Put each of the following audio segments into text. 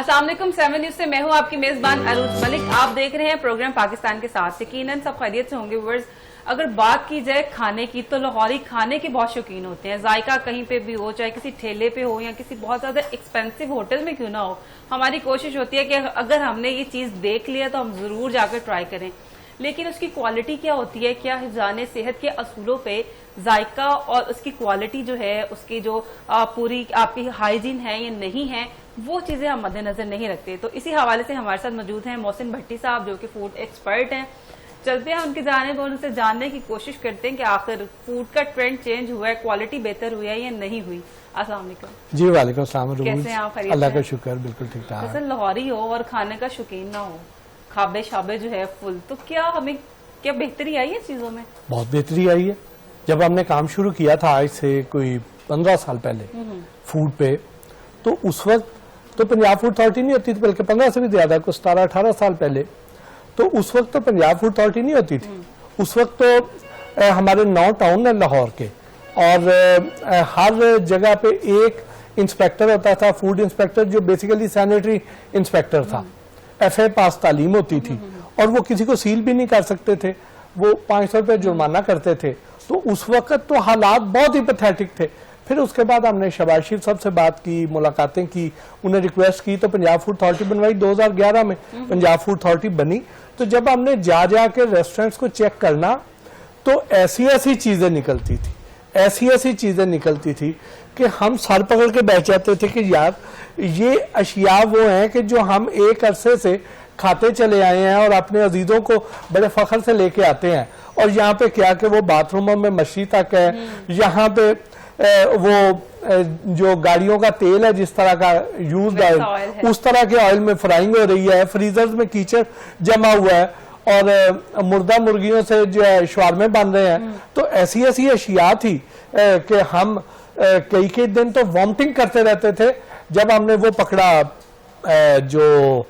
अस्सलाम वालेकुम 7 न्यूज़ से मैं हूं आपकी मेजबान अरूज मलिक। आप देख रहे हैं प्रोग्राम पाकिस्तान के साथ। यकीनन सब खैरियत से होंगे व्यूअर्स। अगर बात की जाए खाने की तो लाहौरी खाने के बहुत शौकीन होते हैं। जायका कहीं पे भी हो, चाहे किसी ठेले पे हो या किसी बहुत ज्यादा एक्सपेंसिव होटल में क्यों ना हो, हमारी कोशिश होती है कि अगर हमने ये चीज देख लिया तो हम जरूर जाकर ट्राई करें। लेकिन उसकी क्वालिटी क्या होती है, क्या हिफ्ज़ाने सेहत के असूलों पे जायका और उसकी क्वालिटी जो है, उसकी जो पूरी आपकी हाइजीन है या नहीं है, वो चीजें हम मद्देनजर नहीं रखते। तो इसी हवाले से हमारे साथ मौजूद हैं मोहसिन भट्टी साहब, जो कि फूड एक्सपर्ट हैं। चलते हैं उनकी जानिब और उनसे जानने की कोशिश करते हैं कि आखिर फूड का ट्रेंड चेंज हुआ है, क्वालिटी बेहतर हुई है या नहीं हुई। अस्सलाम वालेकुम। जी वालेकुम सलाम। कैसे हैं आप? अल्लाह का शुक्र, बिल्कुल ठीक ठाक। जैसे लाहौरी हो और खाने का शौकीन ना हो, खाबे शाबे जो है फुल, तो क्या हमें क्या बेहतरी आई है चीजों में? बहुत बेहतरी आई है। जब हमने काम शुरू किया था आज से कोई 15 साल पहले फूड पे, तो उस वक्त तो पंजाब फूड अथॉरिटी नहीं होती थी, बल्कि 15 से भी ज्यादा, कुछ 17-18 साल पहले तो उस वक्त तो पंजाब फूड अथॉरिटी नहीं होती थी। उस वक्त तो हमारे 9 टाउन है लाहौर के, और हर जगह पे एक इंस्पेक्टर होता था, फूड इंस्पेक्टर, जो बेसिकली सैनिटरी इंस्पेक्टर था। FA पास तालीम होती थी, और वो किसी को सील भी नहीं कर सकते थे, वो 500 रुपये जुर्माना करते थे। तो उस वक्त तो हालात बहुत ही पैथेटिक थे। फिर उसके बाद हमने शहबाज शरीफ साहब से बात की, मुलाकातें की, उन्हें रिक्वेस्ट की, तो पंजाब फूड अथॉरिटी बनवाई। 2011 में पंजाब फूड अथॉरिटी बनी। तो जब हमने जा के रेस्टोरेंट्स को चेक करना, तो ऐसी ऐसी चीजें निकलती थी, ऐसी ऐसी चीजें निकलती थी कि हम सर पकड़ के बैठ जाते थे कि यार ये अशिया वो हैं कि जो हम एक अरसे से खाते चले आए हैं और अपने अजीजों को बड़े फख्र से लेके आते हैं। और यहाँ पे क्या कि वो बाथरूमों में मछली तक है, यहाँ पे वो जो गाड़ियों का तेल है, जिस तरह का यूज ऑयल, उस तरह के ऑयल में फ्राइंग हो रही है, फ्रीजर्स में कीचड़ जमा हुआ है, और मुर्दा मुर्गियों से जो है शवारमे बन रहे हैं। तो ऐसी ऐसी अशिया थी कि हम कई दिन तो वॉमिटिंग करते रहते थे। जब हमने वो पकड़ा जो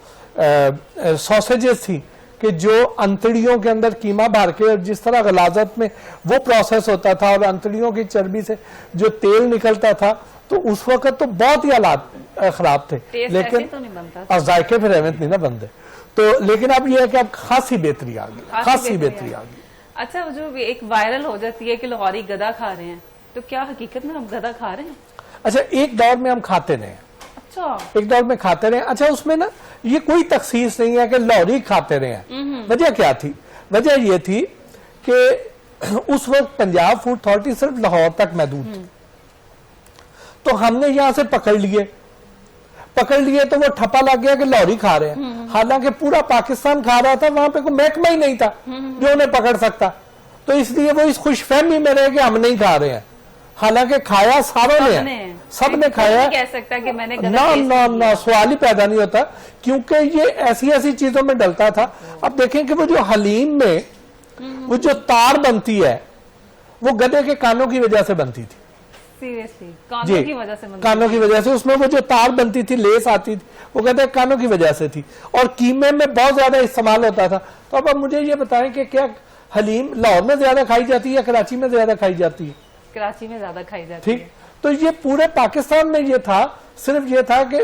सॉसेजेस थी कि जो अंतड़ियों के अंदर कीमा भर के, और जिस तरह गलाजत में वो प्रोसेस होता था, और अंतड़ियों की चर्बी से जो तेल निकलता था, तो उस वक्त तो बहुत ही हालात खराब थे। लेकिन तो नहीं बनता, और जायके फिर अहमियत नहीं ना बनते। तो लेकिन अब यह है कि अब खासी बेहतरी आ गई, खासी बेहतरी आ गई। अच्छा, जो एक वायरल हो जाती है कि लाहौरी गदा खा रहे हैं, तो क्या हकीकत में हम गदा खा रहे हैं? अच्छा, एक दौर में हम खाते रहे। अच्छा, एक दौर में खाते रहे। अच्छा, उसमें ना ये कोई तखसीस नहीं है कि लाहौरी खाते रहे। वजह क्या थी? वजह ये थी कि उस वक्त पंजाब फूड अथॉरिटी सिर्फ लाहौर तक महदूद थी। तो हमने यहां से पकड़ लिए तो वो ठप्पा लग गया कि लाहौरी खा रहे हैं। हालांकि पूरा पाकिस्तान खा रहा था, वहां पे कोई महकमा ही नहीं था जो उन्हें पकड़ सकता। तो इसलिए वो इस खुशफहमी में रहे कि हम नहीं खा रहे हैं। हालांकि खाया सारों ने, सबने खाया। कह सकता कि मैंने ना, सवाल ही पैदा नहीं होता, क्योंकि ये ऐसी ऐसी चीजों में डलता था। अब देखें कि वो जो हलीम में वो जो तार बनती है, वो गधे के कानों की वजह से बनती थी। सीरियसली, कानों की वजह से? कानों की वजह से। उसमें वो जो तार बनती थी, लेस आती थी, वो कहते हैं कानों की वजह से थी। और कीमे में बहुत ज्यादा इस्तेमाल होता था। तो अब मुझे ये बताएं कि क्या हलीम लाहौर में ज्यादा खाई जाती है या कराची में ज्यादा खाई जाती है? कराची में ज्यादा खाई जाती है। ठीक। तो ये पूरे पाकिस्तान में ये था, सिर्फ ये था कि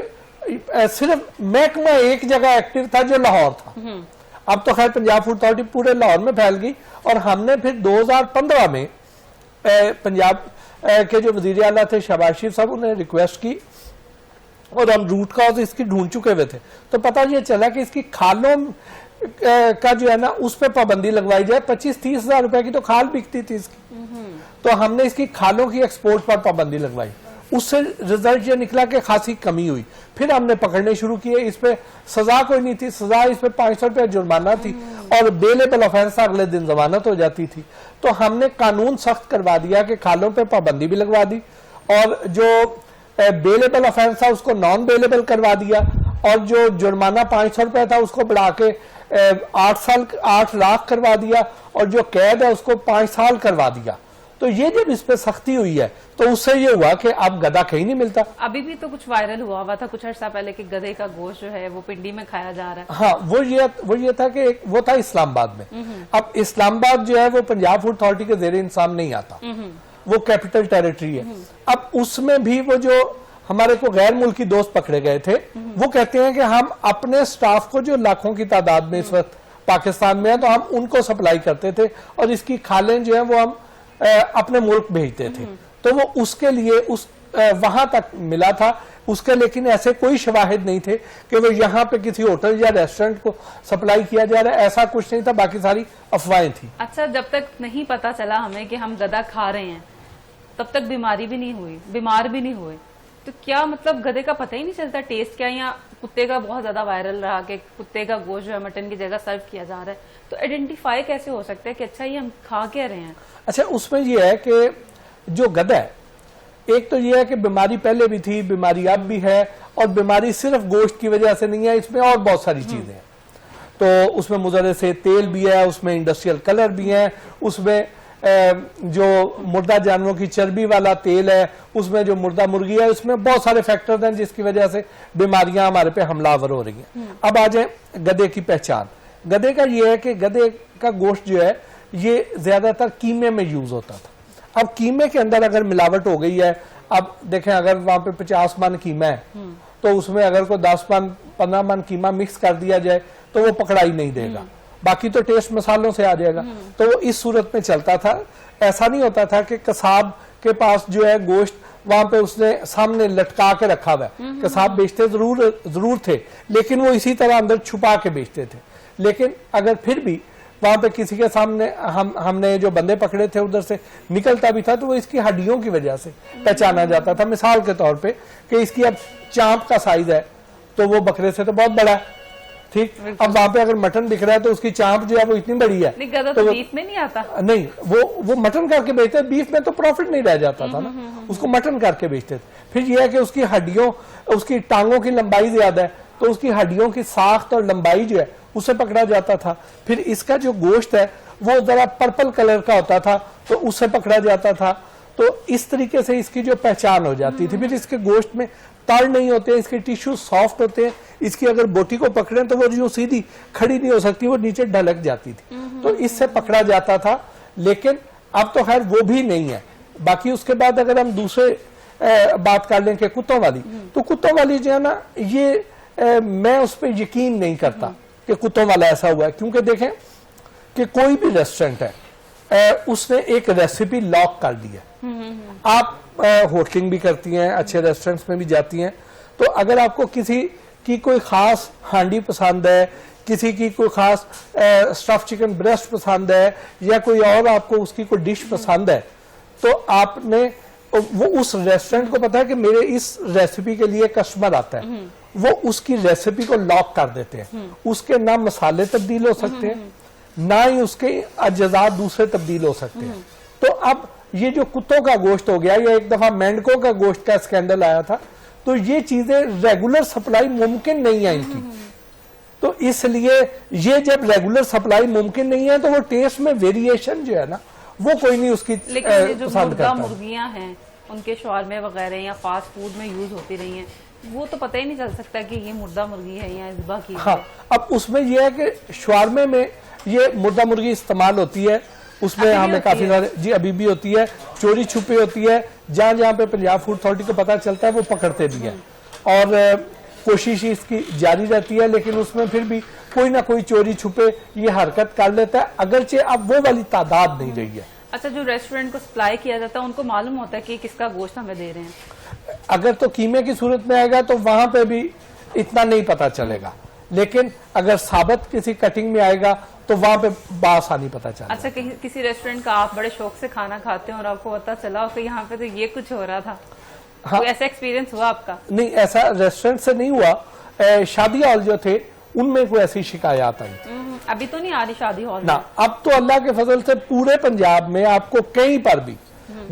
सिर्फ महकमा एक जगह एक्टिव था, जो लाहौर था। अब तो खैर पंजाब फूड अथॉरिटी पूरे लाहौर में फैल गई। और हमने फिर 2015 में पंजाब के जो वजीर आला थे शहबाज शरीफ साहब, उन्हें रिक्वेस्ट की, और हम रूट कॉज इसकी ढूंढ चुके हुए थे। तो पता ये चला कि इसकी खालों का जो है ना, उस पर पाबंदी लगवाई जाए। 25-30 हजार रुपए की तो खाल बिकती थी इसकी। तो हमने इसकी खालों की एक्सपोर्ट पर पाबंदी लगवाई। उससे रिजल्ट ये निकला कि खासी कमी हुई। फिर हमने पकड़ने शुरू किए। इस पे सजा कोई नहीं थी, सजा इस पे 500 रुपये जुर्माना थी, और बेलेबल ऑफेंस अगले दिन जमानत हो जाती थी। तो हमने कानून सख्त करवा दिया कि खालों पे पाबंदी भी लगवा दी, और जो बेलेबल ऑफेंस था उसको नॉन बेलेबल करवा दिया, और जो जुर्माना 500 रुपये था उसको बढ़ा के 8 लाख करवा दिया, और जो कैद है उसको 5 साल करवा दिया। तो ये जब इस पे सख्ती हुई है, तो उससे ये हुआ कि अब गधा कहीं नहीं मिलता। अभी भी तो कुछ वायरल हुआ था कुछ अर्सा पहले कि गधे का गोश्त जो है वो पिंडी में खाया जा रहा है। हाँ, वो ये था कि वो था इस्लामाबाद में। अब इस्लामाबाद जो है वो पंजाब फूड अथॉरिटी के ज़ेरे इंतजाम नहीं आता, वो कैपिटल टेरिटरी है। अब उसमें भी वो जो हमारे को गैर मुल्की दोस्त पकड़े गए थे, वो कहते हैं कि हम अपने स्टाफ को जो लाखों की तादाद में इस वक्त पाकिस्तान में है, तो हम उनको सप्लाई करते थे और इसकी खालें जो है वो हम अपने मुल्क भेजते थे। तो वो उसके लिए वहां तक मिला था उसके, लेकिन ऐसे कोई शवाहिद नहीं थे कि वो यहाँ पे किसी होटल या रेस्टोरेंट को सप्लाई किया जा रहा है, ऐसा कुछ नहीं था, बाकी सारी अफवाहें थी। अच्छा, जब तक नहीं पता चला हमें कि हम गधा खा रहे हैं तब तक बीमारी भी नहीं हुई, बीमार भी नहीं हुए, तो क्या मतलब गधे का पता ही नहीं चलता टेस्ट क्या? या कुत्ते का बहुत ज्यादा वायरल रहा कि कुत्ते का गोश्त जो है मटन की जगह सर्व किया जा रहा है, तो आइडेंटिफाई कैसे हो सकता है कि अच्छा ये हम खा क्या रहे हैं? अच्छा, उसमें ये है कि जो गधा है, एक तो ये है कि बीमारी पहले भी थी, बीमारी अब भी है, और बीमारी सिर्फ गोश्त की वजह से नहीं है, इसमें और बहुत सारी चीजें हैं। तो उसमें मुजरे से तेल भी है, उसमें इंडस्ट्रियल कलर भी है, उसमें जो मुर्दा जानवरों की चर्बी वाला तेल है, उसमें जो मुर्दा मुर्गी है, उसमें बहुत सारे फैक्टर्स हैं जिसकी वजह से बीमारियां हमारे पे हमलावर हो रही हैं। अब आ जाए गधे की पहचान। गधे का ये है कि गधे का गोश्त जो है ये ज्यादातर कीमे में यूज होता था। अब कीमे के अंदर अगर मिलावट हो गई है, अब देखें अगर वहां पे 50 मन कीमा है तो उसमें अगर कोई 10 मन 15 मन कीमा मिक्स कर दिया जाए तो वो पकड़ाई नहीं देगा, बाकी तो टेस्ट मसालों से आ जाएगा। तो वो इस सूरत में चलता था। ऐसा नहीं होता था कि कसाब के पास जो है गोश्त वहां पे उसने सामने लटका के रखा हुआ है। कसाब बेचते जरूर थे, लेकिन वो इसी तरह अंदर छुपा के बेचते थे। लेकिन अगर फिर भी वहां पे किसी के सामने हमने जो बंदे पकड़े थे उधर से निकलता भी था तो वो इसकी हड्डियों की वजह से पहचाना जाता था। मिसाल के तौर पे कि इसकी अब चांप का साइज है तो वो बकरे से तो बहुत बड़ा है, ठीक। अब वहां पे अगर मटन दिख रहा है तो उसकी चांप जो है वो इतनी बड़ी है, तो बीफ में नहीं आता। नहीं, वो मटन करके बेचते, बीफ में तो प्रॉफिट नहीं रह जाता था ना, उसको मटन करके बेचते थे। फिर यह है कि उसकी हड्डियों, उसकी टांगों की लंबाई ज्यादा है तो उसकी हड्डियों की साख्त और लंबाई जो है उसे पकड़ा जाता था। फिर इसका जो गोश्त है वो जरा पर्पल कलर का होता था तो उससे पकड़ा जाता था। तो इस तरीके से इसकी जो पहचान हो जाती थी। फिर इसके गोश्त में तड़ नहीं होते, इसके टिश्यू सॉफ्ट होते हैं, इसकी अगर बोटी को पकड़े तो वो जो सीधी खड़ी नहीं हो सकती, वो नीचे ढलक जाती थी, तो इससे पकड़ा जाता था। लेकिन अब तो खैर वो भी नहीं है। बाकी उसके बाद अगर हम दूसरे बात कर लें कि कुत्तों वाली, तो कुत्तों वाली जो है ना, ये मैं उस पर यकीन नहीं करता कि कुत्तों वाला ऐसा हुआ है, क्योंकि देखें कि कोई भी रेस्टोरेंट है उसने एक रेसिपी लॉक कर दी है। आप होटलिंग भी करती हैं, अच्छे रेस्टोरेंट्स में भी जाती हैं, तो अगर आपको किसी की कोई खास हांडी पसंद है, किसी की कोई खास स्टफ चिकन ब्रेस्ट पसंद है, या कोई और आपको उसकी कोई डिश पसंद है, तो आपने वो उस रेस्टोरेंट को पता है कि मेरे इस रेसिपी के लिए कस्टमर आता है, वो उसकी रेसिपी को लॉक कर देते हैं। उसके ना मसाले तब्दील हो सकते हैं, ना ही उसके अज्जा दूसरे तब्दील हो सकते हैं। तो अब ये जो कुत्तों का गोश्त हो गया, या एक दफा मेंढकों का गोश्त का स्कैंडल आया था, तो ये चीजें रेगुलर सप्लाई मुमकिन नहीं है इनकी। तो इसलिए ये जब रेगुलर सप्लाई मुमकिन नहीं है तो वो टेस्ट में वेरिएशन जो है ना, वो कोई नहीं उसकी पसंद करता। मुर्गियां हैं उनके शवारमे वगैरह या फास्ट फूड में यूज होती रही हैं, वो तो पता ही नहीं चल सकता कि ये मुर्दा मुर्गी है या ज़िबा की। हाँ, अब उसमें यह है कि शवारमे में ये मुर्दा मुर्गी इस्तेमाल होती है, उसमें हमें काफी सारे, जी अभी भी होती है, चोरी छुपी होती है, जहां जहां पे पंजाब फूड अथॉरिटी को पता चलता है वो पकड़ते भी हैं, और कोशिश इसकी जारी रहती है। लेकिन उसमें फिर भी कोई ना कोई चोरी छुपे ये हरकत कर लेता है, अगरचे अब वो वाली तादाद नहीं रही है। अच्छा, जो रेस्टोरेंट को सप्लाई किया जाता है उनको मालूम होता है कि किसका गोश्त हमें दे रहे हैं? अगर तो कीमे की सूरत में आएगा तो वहां पे भी इतना नहीं पता चलेगा, लेकिन अगर साबित किसी कटिंग में आएगा तो वहां पे बासानी पता चलेगा। अच्छा, किसी रेस्टोरेंट का आप बड़े शौक से खाना खाते हैं और आपको पता चला हो कि यहाँ पे तो ये कुछ हो रहा था, हाँ, ऐसा एक्सपीरियंस हुआ आपका? नहीं, ऐसा रेस्टोरेंट से नहीं हुआ। शादी हॉल जो थे उनमें कोई ऐसी शिकायत आई। अभी तो नहीं आ रही शादी हॉल ना, अब तो अल्लाह के फजल से पूरे पंजाब में आपको कहीं पर भी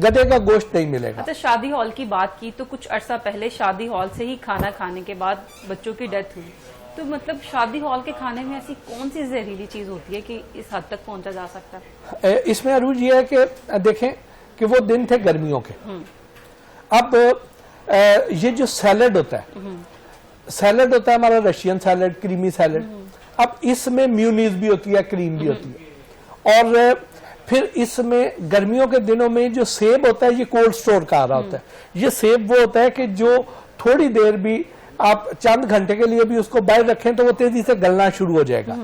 गधे का गोश्त नहीं मिलेगा। अच्छा, शादी हॉल की बात की तो कुछ अरसा पहले शादी हॉल से ही खाना खाने के बाद बच्चों की डेथ हुई, तो मतलब शादी हॉल के खाने में ऐसी कौन सी जहरीली चीज होती है कि इस हद तक पहुंचा जा सकता है? इसमें अरूज ये है कि देखें कि वो दिन थे गर्मियों के। अब ये जो सैलड होता है, सैलड होता है हमारा रशियन सैलड, क्रीमी सैलड, अब इसमें म्यूनीज भी होती है, क्रीम भी होती है, और फिर इसमें गर्मियों के दिनों में जो सेब होता है ये कोल्ड स्टोर का आ रहा होता है। ये सेब वो होता है कि जो थोड़ी देर भी आप चंद घंटे के लिए भी उसको बाहर रखें तो वो तेजी से गलना शुरू हो जाएगा।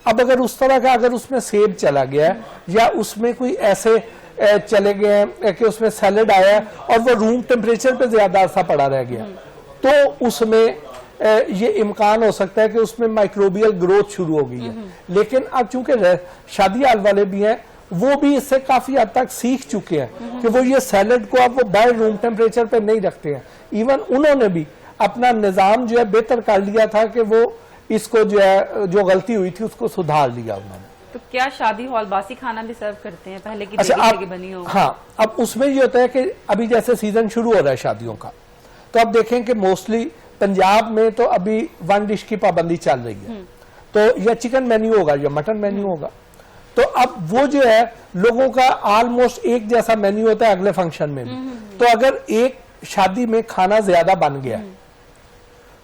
अब अगर उस तरह का अगर उसमें सेब चला गया है या उसमें कोई ऐसे चले गए हैं कि उसमें सैलेड आया है और वो रूम टेम्परेचर पे ज्यादा अरसा पड़ा रह गया, तो उसमें ये इम्कान हो सकता है कि उसमें माइक्रोबियल ग्रोथ शुरू हो गई है। लेकिन अब चूंकि शादी हाल वाले भी हैं, वो भी इससे काफी हद तक सीख चुके हैं कि वो ये सैलेड को अब वो बाहर रूम टेम्परेचर पे नहीं रखते हैं। इवन उन्होंने भी अपना निजाम जो है बेहतर कर लिया था कि वो इसको जो है जो गलती हुई थी उसको सुधार लिया उन्होंने। तो क्या शादी हॉल बासी खाना भी सर्व करते हैं पहले की अच्छा, तरीके की बनी हो? हाँ, अब उसमें ये होता है कि अभी जैसे सीजन शुरू हो रहा है शादियों का, तो अब देखें कि मोस्टली पंजाब में तो अभी वन डिश की पाबंदी चल रही है, तो या चिकन मेन्यू होगा या मटन मेन्यू होगा। तो अब वो जो है लोगों का ऑलमोस्ट एक जैसा मेन्यू होता है अगले फंक्शन में भी। तो अगर एक शादी में खाना ज्यादा बन गया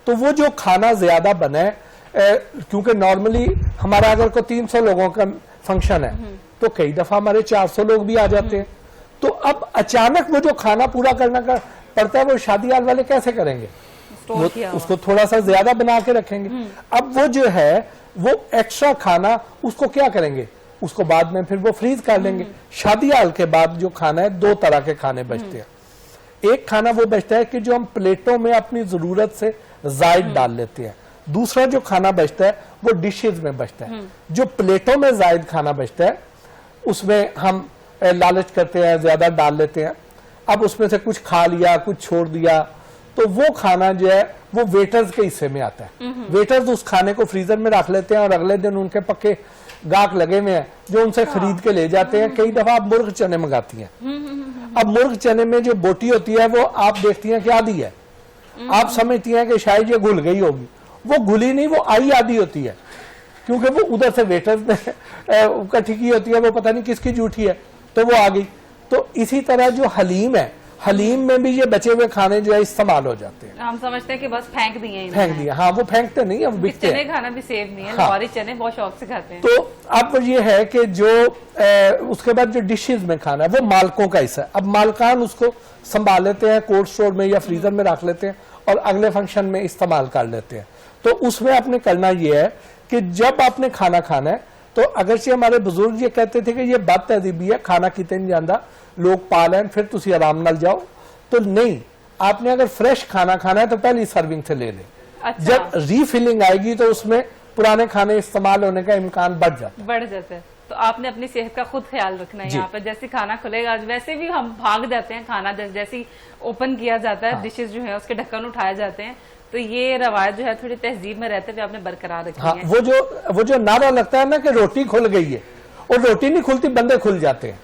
तो वो जो खाना ज्यादा बना है, क्योंकि नॉर्मली हमारा अगर को 300 लोगों का फंक्शन है तो कई दफा हमारे 400 लोग भी आ जाते हैं। तो अब अचानक वो जो खाना पूरा करना का पड़ता है वो शादी हाल वाले कैसे करेंगे? वो उसको थोड़ा सा ज्यादा बना के रखेंगे। अब वो जो है वो एक्स्ट्रा खाना उसको क्या करेंगे? उसको बाद में फिर वो फ्रीज कर लेंगे। शादी हाल के बाद जो खाना है, दो तरह के खाने बचते हैं। एक खाना वो बचता है कि जो हम प्लेटों में अपनी जरूरत से जायद डाल लेते हैं। दूसरा जो खाना बचता है वो डिशेज में बचता है। जो प्लेटों में जायद खाना बचता है उसमें हम लालच करते हैं, ज्यादा डाल लेते हैं। अब उसमें से कुछ खा लिया, कुछ छोड़ दिया, तो वो खाना जो है वो वेटर्स के हिस्से में आता है। वेटर्स उस खाने को फ्रीजर में रख लेते हैं और अगले दिन उनके पक्के गाहक लगे हुए हैं जो उनसे खरीद के ले जाते हैं। कई दफा आप मुर्ग चने मंगाती हैं। अब मुर्ग चने में जो बोटी होती है वो आप देखती हैं कि आधी है, आप समझती हैं कि शायद ये घुल गई होगी। वो घुली नहीं, वो आई आधी होती है, क्योंकि वो उधर से वेटर्स ने इकट्ठी की होती है, वो पता नहीं किसकी जूठी है, तो वो आ गई। तो इसी तरह जो हलीम है, हलीम में भी ये बचे हुए खाने जो है इस्तेमाल हो जाते हैं। हम समझते हैं कि बस फेंक दिए, फेंक दिया। हाँ, वो फेंकते नहीं, अब बिकते हैं। चने खाना भी सेफ नहीं है। हाँ। चने बहुत शौक से खाते हैं। तो अब ये है कि जो उसके बाद जो डिशेज में खाना है वो मालकों का हिस्सा है। अब मालकान उसको संभाल लेते हैं, कोल्ड स्टोर में या फ्रीजर में रख लेते हैं और अगले फंक्शन में इस्तेमाल कर लेते हैं। तो उसमें आपने करना ये है कि जब आपने खाना खाना है, तो अगरचे हमारे बुजुर्ग ये कहते थे कि ये बात तहजीबी है, खाना किते नहीं जाता, लोग पा लें फिर तुसी आराम नाल जाओ, तो नहीं, आपने अगर फ्रेश खाना खाना है तो पहली सर्विंग से ले लें। अच्छा। जब रीफिलिंग आएगी तो उसमें पुराने खाने इस्तेमाल होने का इम्कान बढ़ जाता है। तो आपने अपनी सेहत का खुद ख्याल रखना है। यहाँ पर जैसे खाना खुलेगा, वैसे भी हम भाग जाते हैं, खाना जैसे ओपन किया जाता है, डिशेज जो है उसके ढक्कन उठाए जाते हैं। तो ये रवायत जो है थोड़ी तहजीब में रहते हुए आपने बरकरार रखी है। वो जो नारा लगता है ना कि रोटी खुल गई है, और रोटी नहीं खुलती, बंदे खुल जाते हैं।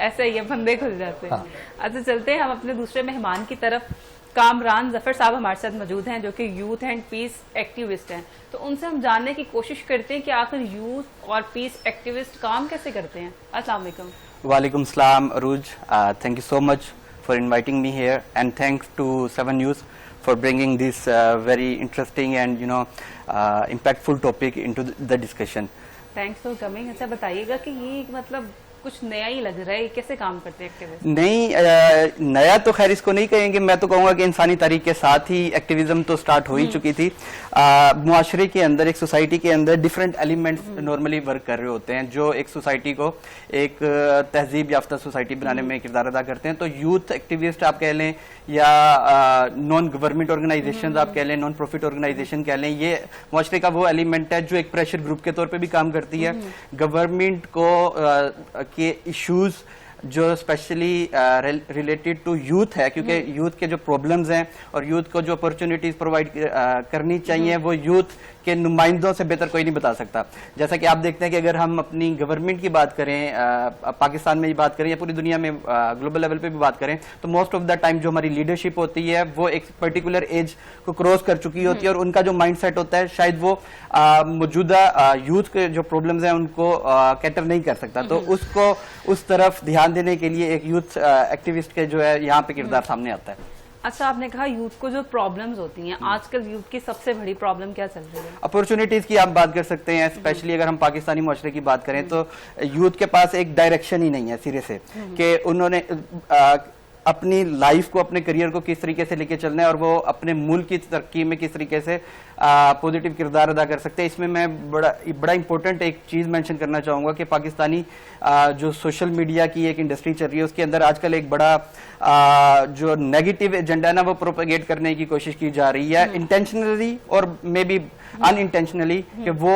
ऐसा ही है, बंदे खुल जाते हैं। अच्छा, चलते हैं हम अपने दूसरे मेहमान की तरफ। कामरान जफर साहब हमारे साथ मौजूद हैं, जो कि यूथ एंड पीस एक्टिविस्ट हैं। तो उनसे हम जानने की कोशिश करते हैं कि आखिर यूथ और पीस एक्टिविस्ट काम कैसे करते हैं। अस्सलाम वालेकुम। वालेकुम सलाम Arooj, thank you so much for inviting me here, and thanks to 7 News for bringing this very interesting and impactful topic into the discussion. Thanks for coming. अच्छा, बताइएगा कि ये मतलब कुछ नया ही लग रहा है, कैसे काम करते हैं एक्टिविस्ट? नहीं, नया तो खैर इसको नहीं कहेंगे, मैं तो कहूँगा कि इंसानी तारीख के साथ ही एक्टिविज्म तो स्टार्ट हो ही चुकी थी। मुआशरे के अंदर, एक सोसाइटी के अंदर डिफरेंट एलिमेंट्स नॉर्मली वर्क कर रहे होते हैं जो एक सोसाइटी को एक तहजीब याफ्ता सोसाइटी बनाने में किरदार अदा करते हैं। तो यूथ एक्टिविस्ट आप कह लें या नॉन गवर्नमेंट ऑर्गेनाइजेशन आप कह लें, नॉन प्रॉफिट ऑर्गेनाइजेशन कह लें, ये मुआशरे का वो एलिमेंट है जो एक प्रेशर ग्रुप के तौर पर भी काम करती है। गवर्नमेंट को के इश्यूज जो स्पेशली रिलेटेड टू यूथ है, क्योंकि यूथ के जो प्रॉब्लम्स हैं और यूथ को जो अपॉर्चुनिटीज प्रोवाइड करनी चाहिए वो यूथ के नुमाइंदों से बेहतर कोई नहीं बता सकता। जैसा कि आप देखते हैं कि अगर हम अपनी गवर्नमेंट की बात करें, पाकिस्तान में ही बात करें या पूरी दुनिया में ग्लोबल लेवल पे भी बात करें, तो मोस्ट ऑफ द टाइम जो हमारी लीडरशिप होती है वो एक पर्टिकुलर एज को क्रॉस कर चुकी होती है और उनका जो माइंड सेट होता है शायद वो मौजूदा यूथ के जो प्रॉब्लम्स हैं उनको कैटर नहीं कर सकता। तो उसको उस तरफ ध्यान देने के लिए एक यूथ एक्टिविस्ट के जो है यहाँ पे किरदार सामने आता है। अच्छा, आपने कहा यूथ को जो प्रॉब्लम्स होती हैं, आजकल यूथ की सबसे बड़ी प्रॉब्लम क्या चल रही है? अपॉर्चुनिटीज की आप बात कर सकते हैं। स्पेशली अगर हम पाकिस्तानी मुआशरे की बात करें तो यूथ के पास एक डायरेक्शन ही नहीं है सिरे से, कि उन्होंने अपनी लाइफ को, अपने करियर को किस तरीके से लेके चलना है और वो अपने मुल्क की तरक्की में किस तरीके से पॉजिटिव किरदार अदा कर सकते हैं। इसमें मैं बड़ा इंपॉर्टेंट एक चीज मेंशन करना चाहूंगा कि पाकिस्तानी जो सोशल मीडिया की एक इंडस्ट्री चल रही है उसके अंदर आजकल एक बड़ा जो नेगेटिव एजेंडा है ना वो प्रोपेगेट करने की कोशिश की जा रही है, इंटेंशनली और मे बी अनइंटेंशनली, कि वो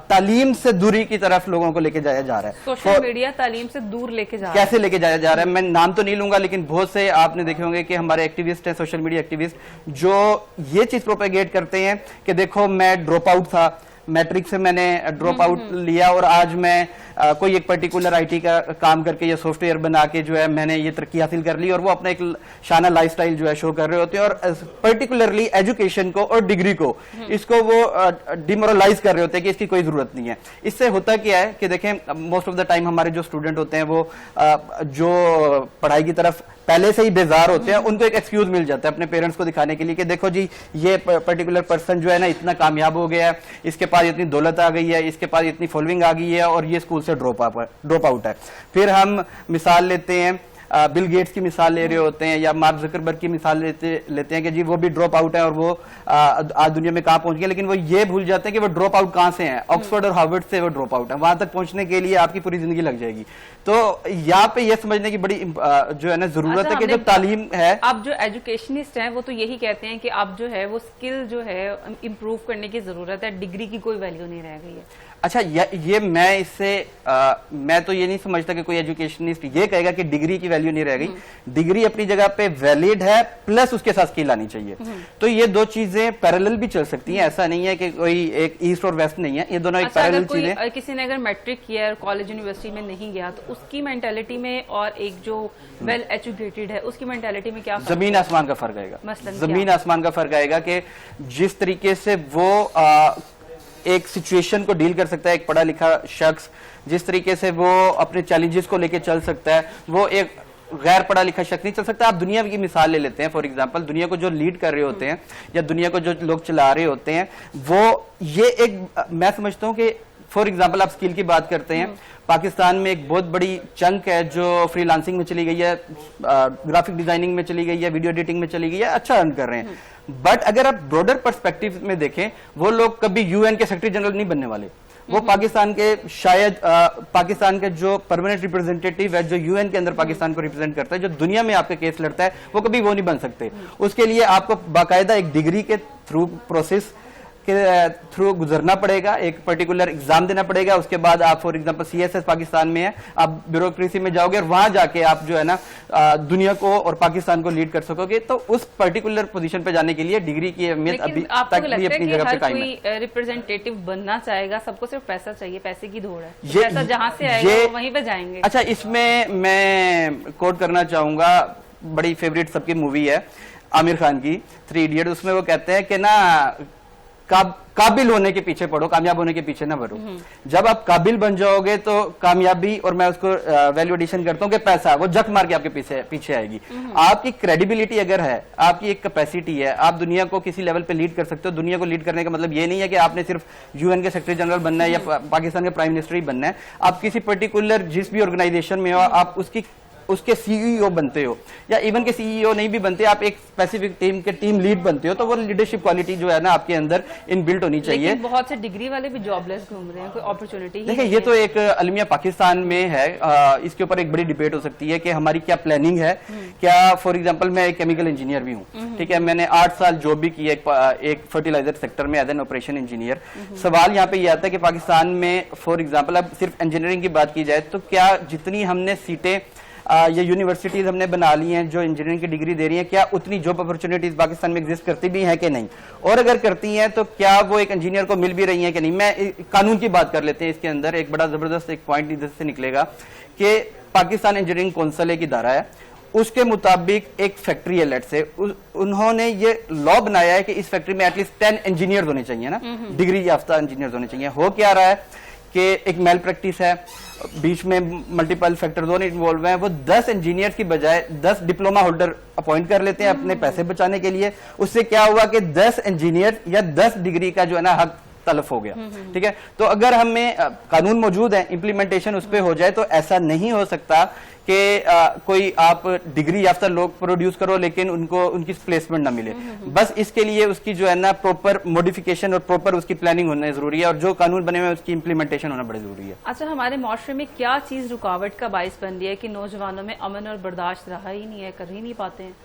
तालीम से दूरी की तरफ लोगों को लेके जाया जा रहा है। सोशल मीडिया तालीम से दूर लेके जा रहा है। कैसे लेके जाया जा रहा है, मैं नाम तो नहीं लूंगा, लेकिन बहुत से आपने देखे होंगे कि हमारे एक्टिविस्ट हैं, सोशल मीडिया एक्टिविस्ट, जो ये चीज प्रोपेगेट करते हैं कि देखो मैं ड्रॉप आउट था, मैट्रिक से मैंने ड्रॉप आउट लिया और आज मैं कोई एक पर्टिकुलर आईटी का काम करके या सॉफ्टवेयर बना के जो है मैंने ये तरक्की हासिल कर ली, और वो अपना एक शाना लाइफस्टाइल जो है शो कर रहे होते हैं, और पर्टिकुलरली एजुकेशन को और डिग्री को इसको वो डिमोरलाइज कर रहे होते हैं कि इसकी कोई जरूरत नहीं है। इससे होता क्या है कि देखें, मोस्ट ऑफ द टाइम हमारे जो स्टूडेंट होते हैं वो जो पढ़ाई की तरफ पहले से ही बेजार होते हैं, उनको एक एक्सक्यूज मिल जाता है अपने पेरेंट्स को दिखाने के लिए कि देखो जी ये पर्टिकुलर पर्सन जो है ना इतना कामयाब हो गया है, इसके पास इतनी दौलत आ गई है, इसके पास इतनी फॉलोइंग आ गई है, और ये स्कूल से ड्रॉप आउट है। फिर हम मिसाल लेते हैं, बिल गेट्स की मिसाल ले रहे होते हैं या मार्क जकरबर्ग की मिसाल लेते हैं कि जी वो भी ड्रॉप आउट है और वो आज दुनिया में कहां पहुंच गए, लेकिन वो ये भूल जाते हैं कि वो ड्रॉप आउट कहां से हैं, ऑक्सफोर्ड और हार्वर्ड से वो ड्रॉप आउट है। वहां तक पहुंचने के लिए आपकी पूरी जिंदगी लग जाएगी। तो यहाँ पे ये समझने की बड़ी जो है ना जरूरत है कि जो तालीम है, आप जो एजुकेशनिस्ट हैं वो तो यही कहते हैं कि आप जो है वो स्किल जो है इम्प्रूव करने की जरूरत है, डिग्री की कोई वैल्यू नहीं रह गई है। अच्छा, ये मैं इससे मैं तो ये नहीं समझता कि कोई एजुकेशनिस्ट ये कहेगा कि डिग्री की वैल्यू नहीं रह गई। डिग्री अपनी जगह पे वैलिड है, प्लस उसके साथ स्किल आनी चाहिए। तो ये दो चीजें पैरेलल भी चल सकती हैं, ऐसा नहीं है कि कोई एक ईस्ट और वेस्ट नहीं है, ये दोनों एक पैरेलल चीजें। किसी ने अगर मैट्रिक किया और कॉलेज यूनिवर्सिटी में नहीं गया तो उसकी मेंटालिटी में और एक जो वेल एजुकेटेड है उसकी मेंटालिटी में क्या जमीन आसमान का फर्क आएगा। जमीन आसमान का फर्क आएगा कि जिस तरीके से वो एक सिचुएशन को डील कर सकता है एक पढ़ा लिखा शख्स, जिस तरीके से वो अपने चैलेंजेस को लेके चल सकता है, वो एक गैर पढ़ा लिखा शख्स नहीं चल सकता। आप दुनिया की मिसाल ले लेते हैं, फॉर एग्जांपल दुनिया को जो लीड कर रहे होते हैं या दुनिया को जो लोग चला रहे होते हैं, वो ये एक मैं समझता हूं कि फॉर एग्जांपल आप स्किल की बात करते हैं, पाकिस्तान में एक बहुत बड़ी चंक है जो फ्रीलांसिंग में चली गई है, ग्राफिक डिजाइनिंग में चली गई है, वीडियो एडिटिंग में चली गई है, अच्छा अर्न कर रहे हैं। बट अगर आप ब्रॉडर पर्सपेक्टिव में देखें, वो लोग कभी यूएन के सेक्रेटरी जनरल नहीं बनने वाले। वो पाकिस्तान के शायद पाकिस्तान के जो परमानेंट रिप्रेजेंटेटिव है, जो यूएन के अंदर पाकिस्तान को रिप्रेजेंट करता है, जो दुनिया में आपका केस लड़ता है, वो कभी वो नहीं बन सकते। उसके लिए आपको बाकायदा एक डिग्री के थ्रू प्रोसेस के थ्रू गुजरना पड़ेगा, एक पर्टिकुलर एग्जाम देना पड़ेगा। उसके बाद आप फॉर एग्जांपल सीएसएस पाकिस्तान में है, आप ब्यूरोक्रेसी में जाओगे और वहां जाके आप जो है ना दुनिया को और पाकिस्तान को लीड कर सकोगे। तो उस पर्टिकुलर पोजीशन पे जाने के लिए डिग्री की अहमियत अभी तक भी अपनी जगह पे कायम है। रिप्रेजेंटेटिव बनना चाहेगा, सबको सिर्फ पैसा चाहिए, पैसे की दौड़ है, पैसा जहां से आएगा वहीं पे जाएंगे। अच्छा, इसमें मैं कोट करना चाहूंगा, बड़ी फेवरेट सबकी मूवी है आमिर खान की 3 इडियट। उसमें वो कहते हैं कि ना काबिल होने के पीछे पढ़ो, कामयाब होने के पीछे ना बढ़ो। जब आप काबिल बन जाओगे तो कामयाबी, और मैं उसको वैल्यू एडिशन करता हूं कि पैसा, वो जक मार के आपके पीछे आएगी। आपकी क्रेडिबिलिटी अगर है, आपकी एक कैपेसिटी है, आप दुनिया को किसी लेवल पे लीड कर सकते हो। दुनिया को लीड करने का मतलब ये नहीं है कि आपने सिर्फ यूएन के सेक्रेटरी जनरल बनना है या पाकिस्तान के प्राइम मिनिस्टर ही बनना है। आप किसी पर्टिकुलर जिस भी ऑर्गेनाइजेशन में हो, आप उसके सीईओ बनते हो, या इवन के सीईओ नहीं भी बनते, आप एक स्पेसिफिक टीम के टीम लीड बनते हो, तो वो लीडरशिप क्वालिटी जो है ना आपके अंदर इनबिल्ट होनी चाहिए। लेकिन बहुत से डिग्री वाले भी जॉबलेस घूम रहे हैं, कोई अपॉर्चुनिटी। देखिए, ये तो एक अलमिया पाकिस्तान में है, इसके ऊपर एक बड़ी डिबेट हो सकती है कि हमारी क्या प्लानिंग है। क्या फॉर एग्जांपल मैं एक केमिकल इंजीनियर भी हूँ, ठीक है, मैंने 8 साल जॉब भी की एक फर्टिलाइजर सेक्टर में एज एन ऑपरेशन इंजीनियर। सवाल यहाँ पे ये आता है कि पाकिस्तान में फॉर एग्जाम्पल अब सिर्फ इंजीनियरिंग की बात की जाए तो क्या जितनी हमने सीटें ये यूनिवर्सिटीज हमने बना ली हैं जो इंजीनियरिंग की डिग्री दे रही हैं, क्या उतनी जॉब अपॉर्चुनिटीज पाकिस्तान में एग्जिस्ट करती भी हैं कि नहीं, और अगर करती हैं तो क्या वो एक इंजीनियर को मिल भी रही हैं कि नहीं। मैं कानून की बात कर लेते हैं, इसके अंदर एक बड़ा जबरदस्त एक पॉइंट इधर से निकलेगा कि पाकिस्तान इंजीनियरिंग कौंसिल एक इदारा है, उसके मुताबिक एक फैक्ट्री है, लेट से उन्होंने ये लॉ बनाया है कि इस फैक्ट्री में एटलीस्ट 10 इंजीनियर होने चाहिए ना, डिग्री याफ्ता इंजीनियर होने चाहिए। हो क्या रहा है कि एक मेल प्रैक्टिस है, बीच में मल्टीपल फैक्टर दोनों इन्वॉल्व हैं, वो 10 इंजीनियर्स की बजाय 10 डिप्लोमा होल्डर अपॉइंट कर लेते हैं अपने पैसे बचाने के लिए। उससे क्या हुआ कि 10 इंजीनियर या 10 डिग्री का जो है ना हक तलफ हो गया। ठीक है, तो अगर हमें कानून मौजूद है, इम्प्लीमेंटेशन उस पर हो जाए, तो ऐसा नहीं हो सकता कि कोई आप डिग्री याफ्ता लोग प्रोड्यूस करो लेकिन उनको उनकी प्लेसमेंट ना मिले। बस इसके लिए उसकी जो है ना प्रॉपर मॉडिफिकेशन और प्रॉपर उसकी प्लानिंग होना जरूरी है, और जो कानून बने हुए हैं उसकी इम्प्लीमेंटेशन होना बड़ी जरूरी है। अच्छा, हमारे माशरे में क्या चीज रुकावट का बाइस बन रही है कि नौजवानों में अमन और बर्दाश्त रहा ही नहीं है, कर ही नहीं पाते हैं?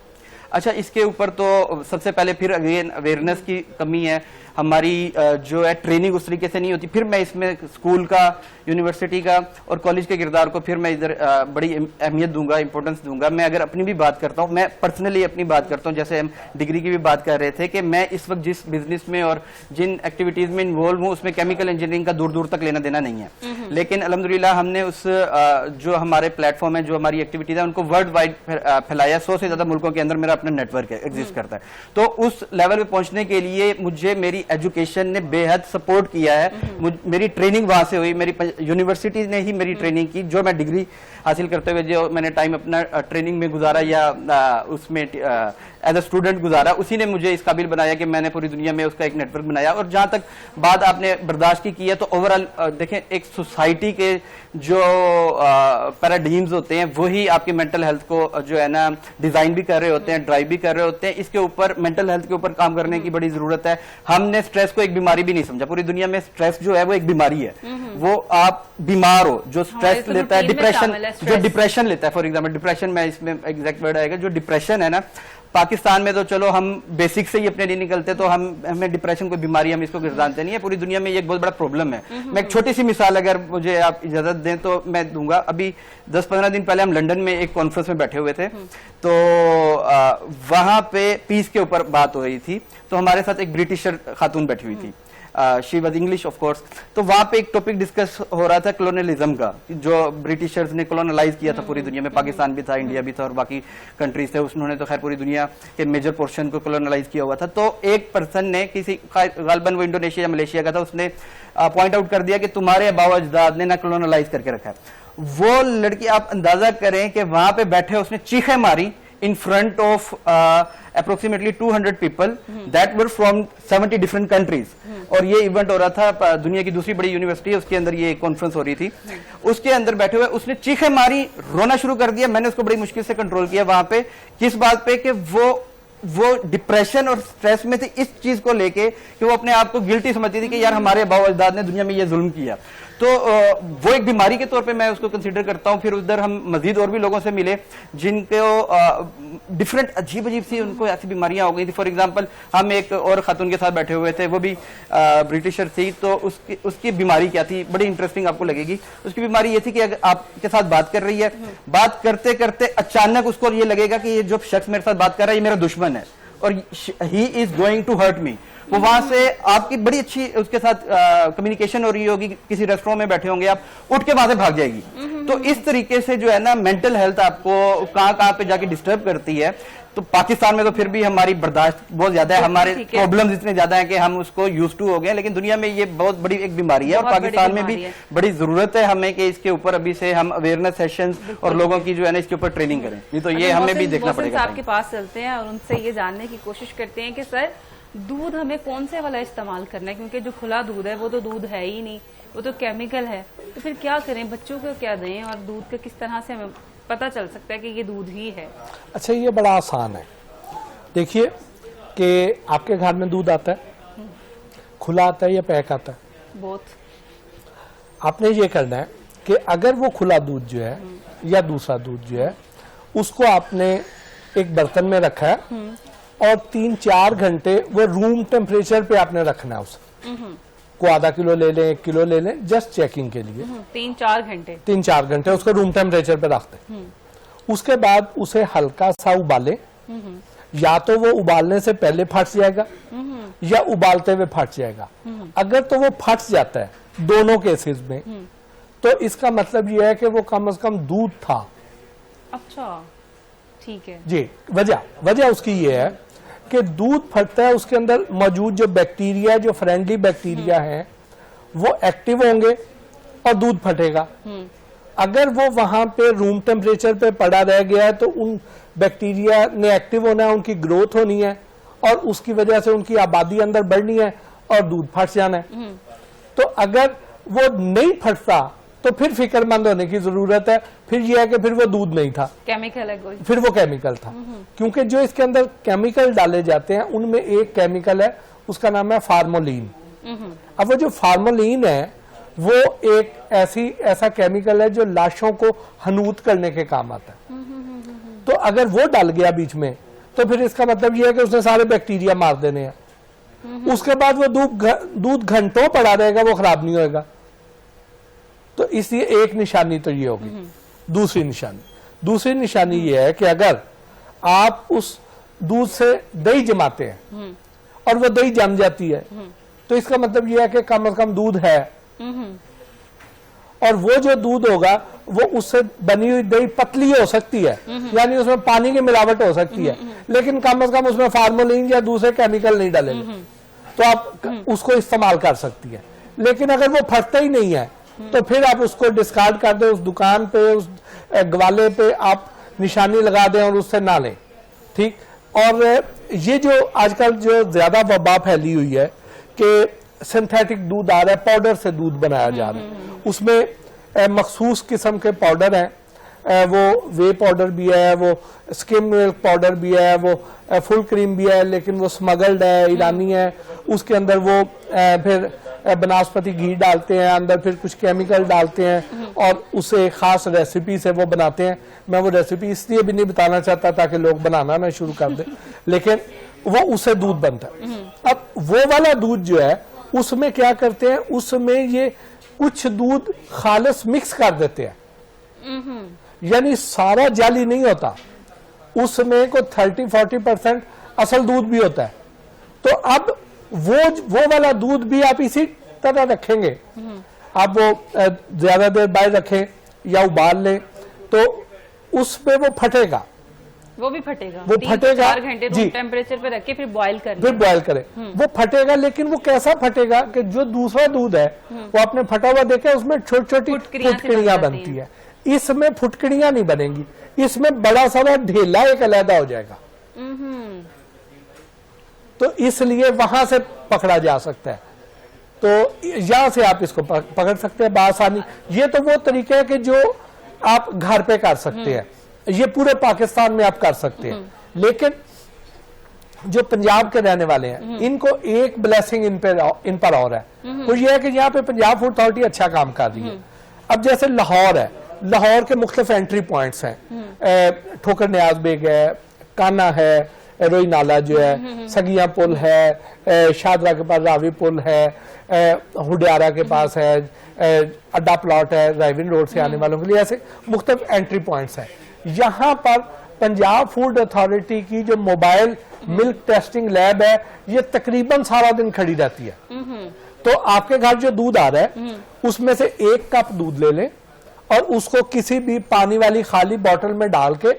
अच्छा, इसके ऊपर तो सबसे पहले फिर अगेन अवेयरनेस की कमी है, हमारी जो है ट्रेनिंग उस तरीके से नहीं होती। फिर मैं इसमें स्कूल का, यूनिवर्सिटी का और कॉलेज के किरदार को फिर मैं इधर बड़ी अहमियत दूंगा, इंपॉर्टेंस दूंगा। मैं अगर अपनी भी बात करता हूँ, मैं पर्सनली अपनी बात करता हूँ, जैसे हम डिग्री की भी बात कर रहे थे कि मैं इस वक्त जिस बिजनेस में और जिन एक्टिविटीज में इन्वॉल्व हूँ उसमें केमिकल इंजीनियरिंग का दूर दूर तक लेना देना नहीं है, लेकिन अल्हम्दुलिल्लाह हमने उस जो हमारे प्लेटफॉर्म है, जो हमारी एक्टिविटीज है, उनको वर्ल्ड वाइड फैलाया। 100 से ज्यादा मुल्कों के अंदर मेरा अपना नेटवर्क एग्जिस्ट करता है। तो उस लेवल पे पहुंचने के लिए मुझे मेरी एजुकेशन ने बेहद सपोर्ट किया है। मेरी ट्रेनिंग वहां से हुई, मेरी यूनिवर्सिटी ने ही मेरी ट्रेनिंग की। जो मैं डिग्री हासिल करते हुए जो मैंने टाइम अपना ट्रेनिंग में गुजारा या उसमें एज अ स्टूडेंट गुजारा, उसी ने मुझे इस काबिल बनाया कि मैंने पूरी दुनिया में उसका एक नेटवर्क बनाया। और जहां तक बात आपने बर्दाश्त की है, तो ओवरऑल देखें, एक सोसाइटी के जो पैराडाइम्स होते हैं वही आपकी मेंटल हेल्थ को जो है ना डिजाइन भी कर रहे होते हैं, ड्राइव भी कर रहे होते हैं। इसके ऊपर मेंटल हेल्थ के ऊपर काम करने की बड़ी जरूरत है। हमने स्ट्रेस को एक बीमारी भी नहीं समझा। पूरी दुनिया में स्ट्रेस जो है वो एक बीमारी है। वो आप बीमार हो, जो स्ट्रेस तो लेता है, routine में डिप्रेशन, शामिल है, जो stress। डिप्रेशन लेता है, फॉर एग्जाम्पल डिप्रेशन में इसमें एग्जैक्ट वर्ड आएगा, जो डिप्रेशन है ना, पाकिस्तान में तो चलो हम बेसिक से ही अपने नहीं निकलते, तो हमें डिप्रेशन कोई बीमारी हम इसको जानते नहीं है। पूरी दुनिया में ये एक बहुत बड़ा प्रॉब्लम है। मैं एक छोटी सी मिसाल अगर मुझे आप इजाजत दें तो मैं दूंगा। अभी 10-15 दिन पहले हम लंदन में एक कॉन्फ्रेंस में बैठे हुए थे, तो वहां पे पीस के ऊपर बात हो रही थी। तो हमारे साथ एक ब्रिटिशर खातून बैठी हुई थी, she was English of course. तो वहां पे एक टॉपिक डिस्कस हो रहा था कॉलोनियलिज्म का, जो ब्रिटिशर्स ने कॉलोनलाइज किया था पूरी दुनिया में। पाकिस्तान भी था, इंडिया भी था और बाकी कंट्रीज थे, उन्होंने तो खैर पूरी दुनिया के मेजर पोर्शन को कॉलोनलाइज किया हुआ था। तो एक पर्सन ने, किसी गालबन वो इंडोनेशिया या मलेशिया का था, उसने पॉइंट आउट कर दिया कि तुम्हारे अबाव अजदाद ने ना कॉलोनलाइज करके रखा है। वो लड़की, आप अंदाजा करें कि वहां पे बैठे उसने चीखें मारी in front of approximately 200 people that were from 70 different countries। और ये इवेंट हो रहा था, दुनिया की दूसरी बड़ी यूनिवर्सिटी है उसके अंदर ये कॉन्फ्रेंस हो रही थी। उसके अंदर बैठे हुए उसने चीखें मारी, रोना शुरू कर दिया। मैंने उसको बड़ी मुश्किल से कंट्रोल किया वहां पे। किस बात पे कि वो डिप्रेशन और स्ट्रेस में थी, इस चीज को लेके कि वो अपने आप को गिल्टी समझती थी कि यार हमारे आबाओ अजदाद ने दुनिया में ये जुल्म किया। तो वो एक बीमारी के तौर पे मैं उसको कंसीडर करता हूं। फिर उधर हम मजीद और भी लोगों से मिले जिनको डिफरेंट अजीब अजीब सी उनको ऐसी बीमारियां हो गई थी। फॉर एग्जांपल हम एक और खातून के साथ बैठे हुए थे, वो भी ब्रिटिशर थी। तो उसकी बीमारी क्या थी, बड़ी इंटरेस्टिंग आपको लगेगी। उसकी बीमारी ये थी कि अगर आपके साथ बात कर रही है, बात करते करते अचानक उसको ये लगेगा कि ये जो शख्स मेरे साथ बात कर रहा है ये मेरा दुश्मन है और he is going to hurt me. वो वहां से आपकी बड़ी अच्छी उसके साथ कम्युनिकेशन हो रही होगी, किसी रेस्टोरेंट में बैठे होंगे, आप उठ के वहां से भाग जाएगी। तो इस तरीके से जो है ना मेंटल हेल्थ आपको कहां पे जाके डिस्टर्ब करती है। तो पाकिस्तान में तो फिर भी हमारी बर्दाश्त बहुत ज्यादा है, हमारे प्रॉब्लम्स इतने ज्यादा है कि हम उसको यूज टू हो गए, लेकिन दुनिया में ये बहुत बड़ी एक बीमारी है और पाकिस्तान में भी बड़ी जरूरत है हमें कि इसके ऊपर अभी से हम अवेयरनेस सेशंस और लोगों की जो है ना इसके ऊपर ट्रेनिंग करें। नहीं तो ये हमें भी देखना पड़ेगा। आपके पास चलते हैं और उनसे ये जानने की कोशिश करते हैं कि सर दूध हमें कौन से वाला इस्तेमाल करना है, क्योंकि जो खुला दूध है वो तो दूध है ही नहीं, वो तो केमिकल है। तो फिर क्या करें, बच्चों को क्या दें और दूध का किस तरह से हमें पता चल सकता है कि ये दूध ही है? अच्छा, ये बड़ा आसान है। देखिए कि आपके घर में दूध आता है, खुला आता है या पैक आता है? बोथ। आपने ये करना है कि अगर वो खुला दूध जो है या दूसरा दूध जो है उसको आपने एक बर्तन में रखा है और 3-4 घंटे वो रूम टेम्परेचर पे आपने रखना है उसे। को आधा किलो ले लें, 1 किलो ले लें, जस्ट चेकिंग के लिए। 3-4 घंटे उसको रूम टेम्परेचर पे रख दें। उसके बाद उसे हल्का सा उबालें। या तो वो उबालने से पहले फट जाएगा या उबालते हुए फट जाएगा। अगर तो वो फट जाता है दोनों केसेस में, तो इसका मतलब यह है कि वो कम से कम दूध था। अच्छा, ठीक है जी। वजह उसकी ये है कि दूध फटता है, उसके अंदर मौजूद जो बैक्टीरिया, जो फ्रेंडली बैक्टीरिया हैं, वो एक्टिव होंगे और दूध फटेगा। अगर वो वहां पे रूम टेम्परेचर पे पड़ा रह गया है तो उन बैक्टीरिया ने एक्टिव होना है, उनकी ग्रोथ होनी है और उसकी वजह से उनकी आबादी अंदर बढ़नी है और दूध फट जाना है। तो अगर वो नहीं फटता तो फिर फिक्रमंद होने की जरूरत है, फिर यह है कि फिर वो दूध नहीं था, केमिकल है कोई। फिर वो केमिकल था। क्योंकि जो इसके अंदर केमिकल डाले जाते हैं उनमें एक केमिकल है, उसका नाम है फार्मोलिन। अब वो जो फार्मोलिन है वो एक ऐसा केमिकल है जो लाशों को हनूत करने के काम आता है। तो अगर वो डल गया बीच में तो फिर इसका मतलब ये है कि उसने सारे बैक्टीरिया मार देने हैं। उसके बाद वो दूध घंटों पड़ा रहेगा, वो खराब नहीं होएगा। तो इसलिए एक निशानी तो ये होगी। दूसरी निशानी ये है कि अगर आप उस दूध से दही जमाते हैं और वो दही जम जाती है तो इसका मतलब ये है कि कम से कम दूध है। और वो जो दूध होगा वो उससे बनी हुई दही पतली हो सकती है, यानी उसमें पानी की मिलावट हो सकती है, लेकिन कम से कम उसमें फार्मोलिन या दूसरे केमिकल नहीं डालेंगे, तो आप उसको इस्तेमाल कर सकती है। लेकिन अगर वो फटता ही नहीं है तो फिर आप उसको डिस्कार्ड कर दें, उस दुकान पे, उस ग्वाले पे आप निशानी लगा दें और उससे ना लें। ठीक। और ये जो आजकल जो ज्यादा वबा फैली हुई है कि सिंथेटिक दूध आ रहा है, पाउडर से दूध बनाया जा रहा है, उसमें मखसूस किस्म के पाउडर हैं, वो वे पाउडर भी है, वो स्किम मिल्क पाउडर भी है, वो फुल क्रीम भी है, लेकिन वो स्मगल्ड है, ईरानी है। उसके अंदर वो फिर बनास्पति घी डालते हैं, अंदर फिर कुछ केमिकल डालते हैं और उसे खास रेसिपी से वो बनाते हैं। मैं वो रेसिपी इसलिए भी नहीं बताना चाहता ताकि लोग बनाना ना शुरू कर दें, लेकिन वो उससे दूध बनता है। अब वो वाला दूध जो है उसमें क्या करते हैं, उसमें ये कुछ दूध खालिस मिक्स कर देते हैं, यानी सारा जाली नहीं होता, उसमें को 30-40% असल दूध भी होता है। तो अब वो वाला दूध भी आप इसी तरह रखेंगे, आप वो ज्यादा देर बाहर रखें या उबाल लें तो उस पे वो फटेगा, वो भी फटेगा, वो फटेगा 4 घंटे रूम टेम्परेचर पे रख के फिर बॉईल करें, वो फटेगा। लेकिन वो कैसा फटेगा कि जो दूसरा दूध है वो आपने फटा हुआ देखा, उसमें छोटी छोटी फुटकड़ियां बनती है, इसमें फुटकड़ियां नहीं बनेंगी, इसमें बड़ा सारा ढेला एक अलहदा हो जाएगा। तो इसलिए वहां से पकड़ा जा सकता है, तो यहां से आप इसको पकड़ सकते हैं बआसानी। ये तो वो तरीका है कि जो आप घर पे कर सकते हैं, ये पूरे पाकिस्तान में आप कर सकते हैं। लेकिन जो पंजाब के रहने वाले हैं इनको एक ब्लेसिंग इन पर और है, वो ये है कि यहाँ पे पंजाब फूड अथॉरिटी अच्छा काम कर रही है। अब जैसे लाहौर है, लाहौर के मुख्तलिफ एंट्री पॉइंट्स हैं, ठोकर न्याज बेग है, काना है, रोई नाला जो है, सगिया पुल है, शादरा के पास रावी पुल है, हुडियारा के पास है, अड्डा प्लॉट है राइविन रोड से आने वालों के लिए, ऐसे मुख्तलिफ एंट्री पॉइंट्स हैं। यहाँ पर पंजाब फूड अथॉरिटी की जो मोबाइल मिल्क टेस्टिंग लैब है ये तकरीबन सारा दिन खड़ी रहती है। तो आपके घर जो दूध आ रहा है उसमें से 1 कप दूध ले लें और उसको किसी भी पानी वाली खाली बोतल में डाल के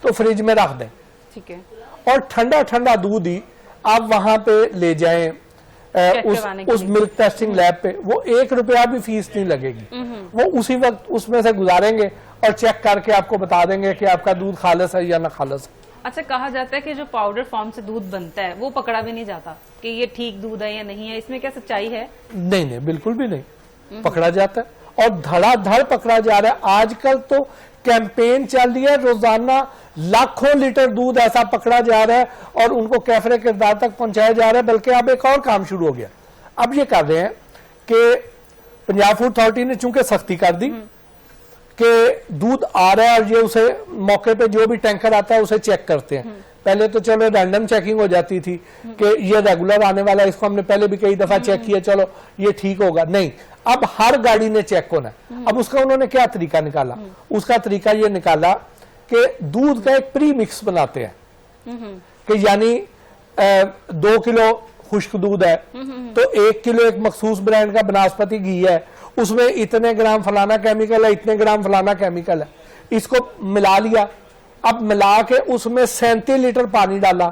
तो फ्रिज में रख दें। ठीक है। और ठंडा ठंडा दूध ही आप वहां पे ले जाएं उस मिल्क टेस्टिंग लैब पे, वो 1 रुपया भी फीस नहीं लगेगी, वो उसी वक्त उसमें से गुजारेंगे और चेक करके आपको बता देंगे कि आपका दूध खालिस है या ना खालिस है। अच्छा, कहा जाता है कि जो पाउडर फॉर्म से दूध बनता है वो पकड़ा भी नहीं जाता कि ये ठीक दूध है या नहीं है, इसमें क्या सच्चाई है? नहीं, बिल्कुल भी नहीं, पकड़ा जाता है और धड़ाधड़ पकड़ा जा रहा है। आजकल तो कैंपेन चल रही है, रोजाना लाखों लीटर दूध ऐसा पकड़ा जा रहा है और उनको कैफरे किरदार तक पहुंचाया जा रहा है। बल्कि अब एक और काम शुरू हो गया, अब ये कर रहे हैं कि पंजाब फूड अथॉरिटी ने चूंकि सख्ती कर दी कि दूध आ रहा है और ये उसे मौके पे जो भी टैंकर आता है उसे चेक करते हैं। पहले तो चलो रैंडम चेकिंग हो जाती थी कि ये रेगुलर आने वाला है, इसको हमने पहले भी कई दफा चेक किया, चलो ये ठीक होगा। नहीं, अब हर गाड़ी ने चेक होना है। अब उसका उन्होंने क्या तरीका निकाला, उसका तरीका ये निकाला कि दूध का एक प्री मिक्स बनाते हैं कि यानी 2 किलो खुश्क दूध है तो 1 किलो एक मखसूस ब्रांड का बनास्पति घी है, उसमें इतने ग्राम फलाना केमिकल है, इतने ग्राम फलाना केमिकल है, इसको मिला लिया। अब मिला के उसमें 37 लीटर पानी डाला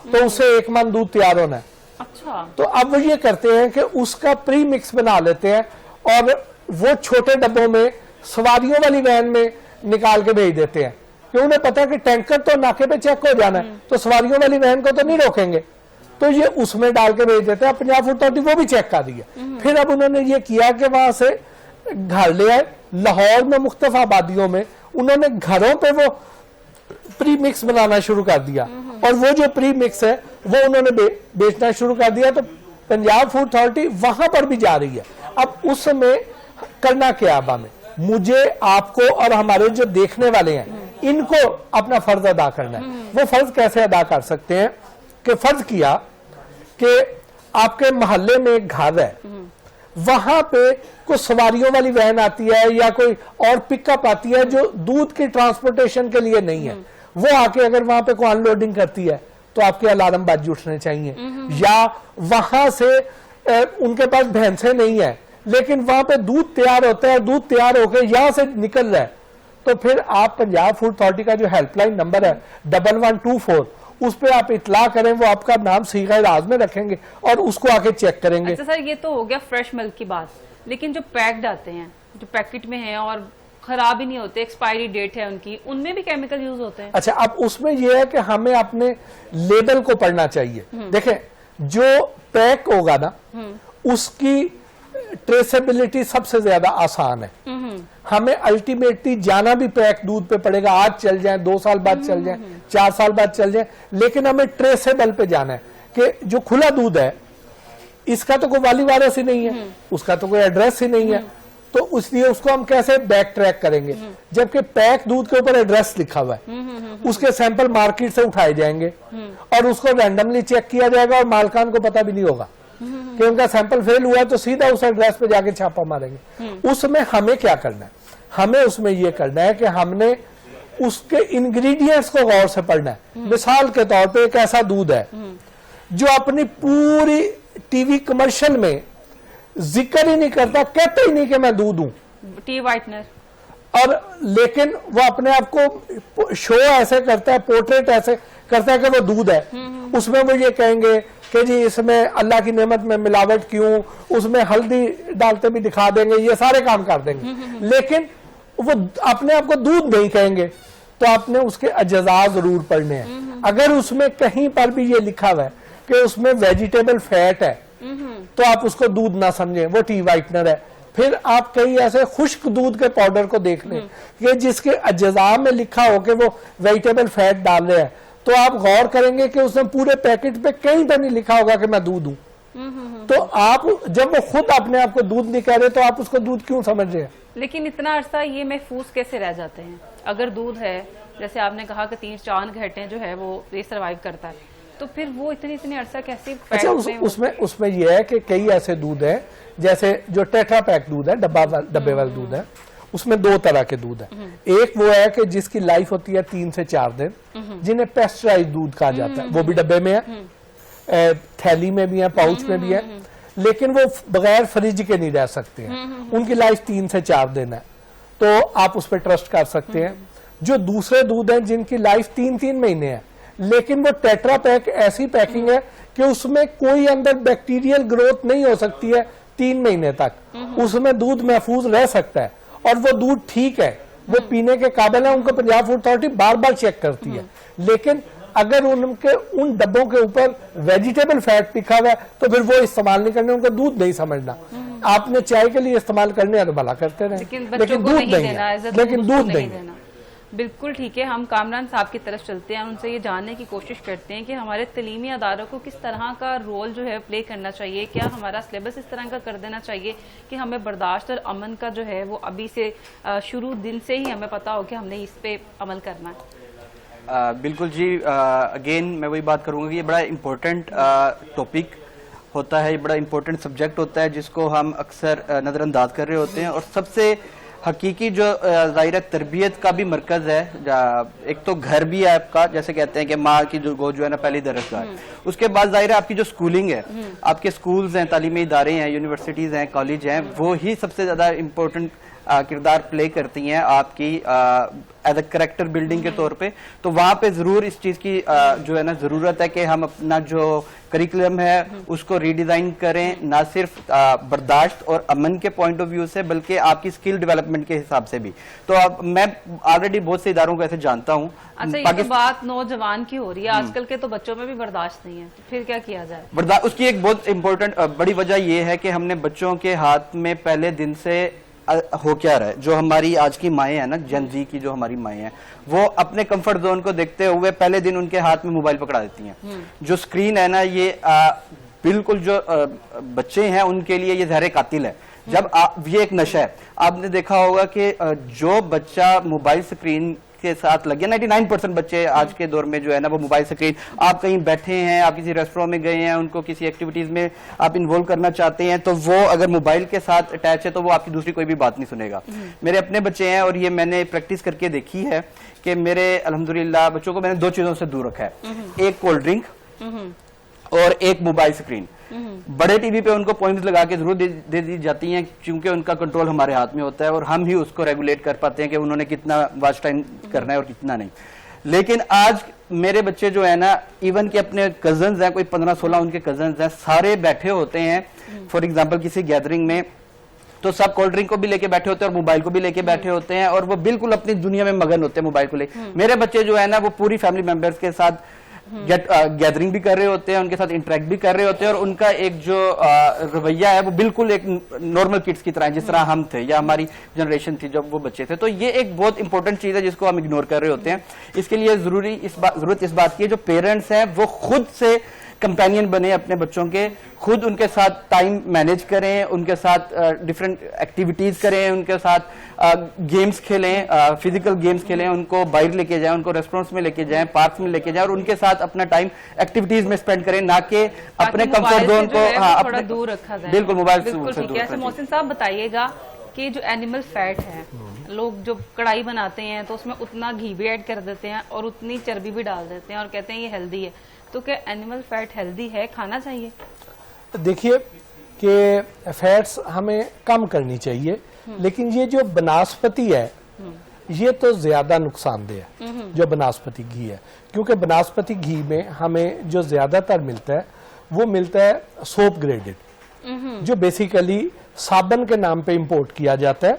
तो उससे 1 मन दूध तैयार होना है। अच्छा। तो अब वो ये करते हैं कि उसका प्री मिक्स बना लेते हैं और वो छोटे डब्बों में सवारियों वाली वैन में निकाल के भेज देते हैं, कि उन्हें पता है कि टैंकर तो नाके पे चेक हो जाना है, तो सवारियों वाली वैन को तो नहीं रोकेंगे, तो ये उसमें डाल के भेज देते हैं। पंजाब फूड अथॉरिटी वो भी चेक कर रही है। फिर अब उन्होंने ये किया कि वहां से घर ले आए, लाहौर में मुख्तलिफ आबादियों में उन्होंने घरों पे वो प्री मिक्स बनाना शुरू कर दिया, और वो जो प्री मिक्स है वो उन्होंने बेचना शुरू कर दिया। तो पंजाब फूड अथॉरिटी वहां पर भी जा रही है। अब उस समय करना क्या अब हमें, मुझे, आपको और हमारे जो देखने वाले हैं इनको अपना फर्ज अदा करना है। वो फर्ज कैसे अदा कर सकते हैं कि फर्ज किया कि आपके मोहल्ले में एक घर है, वहां पे कोई सवारियों वाली वैन आती है या कोई और पिकअप आती है जो दूध की ट्रांसपोर्टेशन के लिए नहीं है, वो आके अगर वहां पे कोई अनलोडिंग करती है तो आपके अलार्म बज उठने चाहिए। या वहां से उनके पास भैंसे नहीं है लेकिन वहां पे दूध तैयार होता है, दूध तैयार होकर यहां से निकल रहा है, तो फिर आप पंजाब फूड अथॉरिटी का जो हेल्पलाइन नंबर है 1124 उस पे आप इतला करें, वो आपका नाम सीगा राज में रखेंगे और उसको आके चेक करेंगे। अच्छा सर, ये तो हो गया फ्रेश मिल्क की बात, लेकिन जो पैक्ड आते हैं, जो पैकेट में है और खराब ही नहीं होते, एक्सपायरी डेट है उनकी, उनमें भी केमिकल यूज होते हैं। अच्छा, अब उसमें यह है कि हमें अपने लेबल को पढ़ना चाहिए। देखें, जो पैक होगा ना उसकी ट्रेसेबिलिटी सबसे ज्यादा आसान है। हमें अल्टीमेटली जाना भी पैक दूध पे पड़ेगा, आज चल जाए, 2 साल बाद चल जाए, 4 साल बाद चल जाए, लेकिन हमें ट्रेसेबल पे जाना है कि जो खुला दूध है इसका तो कोई वाली वारस ही नहीं है, उसका तो कोई एड्रेस ही नहीं है, तो इसलिए उसको हम कैसे बैक ट्रैक करेंगे। जबकि पैक दूध के ऊपर एड्रेस लिखा हुआ है, उसके सैंपल मार्केट से उठाए जाएंगे और उसको रैंडमली चेक किया जाएगा और मालकान को पता भी नहीं होगा कि उनका सैंपल फेल हुआ है, तो सीधा उस एड्रेस पे जाके छापा मारेंगे। उसमें हमें क्या करना है, हमें उसमें यह करना है कि हमने उसके इंग्रेडिएंट्स को गौर से पढ़ना है। मिसाल के तौर पे एक ऐसा दूध है जो अपनी पूरी टीवी कमर्शियल में जिक्र ही नहीं करता, कहता ही नहीं कि मैं दूध हूं, टी वाइटनर, और लेकिन वो अपने आप को शो ऐसे करता है, पोर्ट्रेट ऐसे करता है कि वो दूध है। उसमें वो ये कहेंगे कि जी इसमें अल्लाह की नेमत में मिलावट क्यों, उसमें हल्दी डालते भी दिखा देंगे, ये सारे काम कर देंगे, लेकिन वो अपने आप को दूध नहीं कहेंगे। तो आपने उसके अज्जा जरूर पढ़ने हैं। अगर उसमें कहीं पर भी ये लिखा हुआ है कि उसमें वेजिटेबल फैट है तो आप उसको दूध ना समझें, वो टी वाइटनर है। फिर आप कई ऐसे खुश्क दूध के पाउडर को देख लें कि जिसके अज्जा में लिखा हो कि वो वेजिटेबल फैट डाल रहे हैं, तो आप गौर करेंगे कि उसने पूरे पैकेट पे कहीं पर नहीं लिखा होगा कि मैं दूध हूं। तो आप जब वो खुद अपने आप को दूध नहीं कह रहे तो आप उसको दूध क्यों समझ रहे हैं। लेकिन इतना अरसा ये महफूज कैसे रह जाते हैं? अगर दूध है, जैसे आपने कहा कि 3-4 घंटे जो है वो ये सर्वाइव करता है, तो फिर वो इतनी अरसा कैसे? अच्छा, उसमें यह है कि कई ऐसे दूध है, जैसे जो टेट्रा पैक दूध है, डब्बे वाला दूध है, उसमें 2 तरह के दूध है। एक वो है कि जिसकी लाइफ होती है 3 से 4 दिन, जिन्हें पेस्चराइज दूध कहा जाता है, वो भी डब्बे में है, थैली में भी है, पाउच में भी है, लेकिन वो बगैर फ्रिज के नहीं रह सकते हैं, उनकी लाइफ 3 से 4 दिन है, तो आप उस पर ट्रस्ट कर सकते हैं। जो दूसरे दूध हैं जिनकी लाइफ 3-3 महीने है, लेकिन वो टेट्रा पैक ऐसी पैकिंग है कि उसमें कोई अंदर बैक्टीरियल ग्रोथ नहीं हो सकती है 3 महीने तक, उसमें दूध महफूज रह सकता है और वो दूध ठीक है, वो पीने के काबिल है। उनको पंजाब फूड अथॉरिटी बार बार चेक करती है, लेकिन अगर उनके उन डब्बों के ऊपर वेजिटेबल फैट लिखा हुआ है तो फिर वो इस्तेमाल नहीं करने, उनको दूध नहीं समझना। आपने चाय के लिए इस्तेमाल करने हैं तो भला करते रहे, लेकिन दूध नहीं है, लेकिन दूध नहीं है। बिल्कुल ठीक है, हम कामरान साहब की तरफ चलते हैं, उनसे ये जानने की कोशिश करते हैं कि हमारे तलीमी अदारों को किस तरह का रोल जो है प्ले करना चाहिए। क्या हमारा सिलेबस इस तरह का कर देना चाहिए कि हमें बर्दाश्त और अमन का जो है वो अभी से शुरू दिन से ही हमें पता हो कि हमने इस पे अमल करना है? बिल्कुल जी, अगेन मैं वही बात करूंगा कि ये बड़ा इम्पोर्टेंट टॉपिक होता है, ये बड़ा इम्पोर्टेंट सब्जेक्ट होता है जिसको हम अक्सर नज़रअंदाज कर रहे होते हैं। और सबसे हकीकी जो ज़ाहिर तरबियत का भी मरकज़ है, एक तो घर भी है आपका, जैसे कहते हैं कि माँ की जो गोद जो है ना पहली दरसगाह, उसके बाद ज़ाहिर आपकी जो स्कूलिंग है, आपके स्कूल्स हैं, तालीमी इदारे हैं, यूनिवर्सिटीज़ हैं, कॉलेज हैं, वो ही सबसे ज़्यादा इम्पोर्टेंट किरदार प्ले करती हैं आपकी एज अ करेक्टर बिल्डिंग के तौर पे, तो वहां पे जरूर इस चीज की जो है ना जरूरत है कि हम अपना जो करिकुलम है उसको रीडिजाइन करें, ना सिर्फ बर्दाश्त और अमन के पॉइंट ऑफ व्यू से बल्कि आपकी स्किल डेवलपमेंट के हिसाब से भी। तो अब मैं ऑलरेडी बहुत से इदारों को ऐसे जानता हूँ। अच्छा, ये तो बात नौजवान की हो रही है, आजकल के तो बच्चों में भी बर्दाश्त नहीं है, तो फिर क्या किया जाए? बर्दाश्त उसकी एक बहुत इंपॉर्टेंट बड़ी वजह यह है कि हमने बच्चों के हाथ में पहले दिन से हो क्या रहा है, जो हमारी आज की माएँ हैं ना, जन जी की जो हमारी माएँ हैं, वो अपने कंफर्ट जोन को देखते हुए पहले दिन उनके हाथ में मोबाइल पकड़ा देती हैं। जो स्क्रीन है ना, ये बिल्कुल जो बच्चे हैं उनके लिए ये जहर कातिल है। जब ये एक नशा है। आपने देखा होगा कि जो बच्चा मोबाइल स्क्रीन के साथ लगे, 99% बच्चे आज के दौर में जो है ना वो मोबाइल स्क्रीन, आप कहीं बैठे हैं, आप किसी रेस्टोरेंट में गए हैं, उनको किसी एक्टिविटीज में आप इन्वॉल्व करना चाहते हैं, तो वो अगर मोबाइल के साथ अटैच है तो वो आपकी दूसरी कोई भी बात नहीं सुनेगा। मेरे अपने बच्चे हैं और ये मैंने प्रैक्टिस करके देखी है कि मेरे अल्हम्दुलिल्लाह बच्चों को मैंने 2 चीजों से दूर रखा है, एक कोल्ड ड्रिंक और एक मोबाइल स्क्रीन। बड़े टीवी पे उनको पॉइंट्स लगा के जरूर दे दी जाती हैं, क्योंकि उनका कंट्रोल हमारे हाथ में होता है और हम ही उसको रेगुलेट कर पाते हैं कि उन्होंने कितना वॉच टाइम करना है और कितना नहीं। लेकिन आज मेरे बच्चे जो है ना, इवन के अपने कजन्स हैं, कोई 15-16 उनके कजन्स हैं, सारे बैठे होते हैं फॉर एग्जाम्पल किसी गैदरिंग में, तो सब कोल्ड ड्रिंक को भी लेके बैठे होते हैं और मोबाइल को भी लेके बैठे होते हैं और वो बिल्कुल अपनी दुनिया में मगन होते हैं मोबाइल को लेकर। मेरे बच्चे जो है ना वो पूरी फैमिली मेंबर्स के साथ गैदरिंग भी कर रहे होते हैं, उनके साथ इंटरेक्ट भी कर रहे होते हैं और उनका एक जो रवैया है वो बिल्कुल एक नॉर्मल किड्स की तरह है, जिस तरह हम थे या हमारी जनरेशन थी जब वो बच्चे थे। तो ये एक बहुत इंपॉर्टेंट चीज है जिसको हम इग्नोर कर रहे होते हैं। इसके लिए जरूरत इस बात की है जो पेरेंट्स हैं वो खुद से कंपेनियन बने अपने बच्चों के, खुद उनके साथ टाइम मैनेज करें, उनके साथ डिफरेंट एक्टिविटीज करें, उनके साथ गेम्स खेलें, फिजिकल गेम्स खेलें, उनको बाहर लेके जाएं, उनको रेस्टोरेंट्स में लेके जाएं, पार्क्स में लेके जाएं और उनके साथ अपना टाइम एक्टिविटीज में स्पेंड करें, ना कि अपने कंफर्ट जोन को थोड़ा दूर रखा जाए। बिल्कुल मोबाइल से दूर। अच्छा मोहसिन साहब बताइएगा कि जो एनिमल फैट है, लोग जो कढ़ाई बनाते हैं तो उसमें उतना घी भी ऐड कर देते हैं और उतनी चर्बी भी डाल देते हैं और कहते हैं ये हेल्दी है, तो क्या एनिमल फैट हेल्दी है, खाना चाहिए? देखिए कि फैट्स हमें कम करनी चाहिए, लेकिन ये जो बनास्पति है ये तो ज्यादा नुकसानदेह है, जो बनास्पति घी है, क्योंकि बनास्पति घी में हमें जो ज्यादातर मिलता है वो मिलता है सोप ग्रेडेड, जो बेसिकली साबुन के नाम पे इंपोर्ट किया जाता है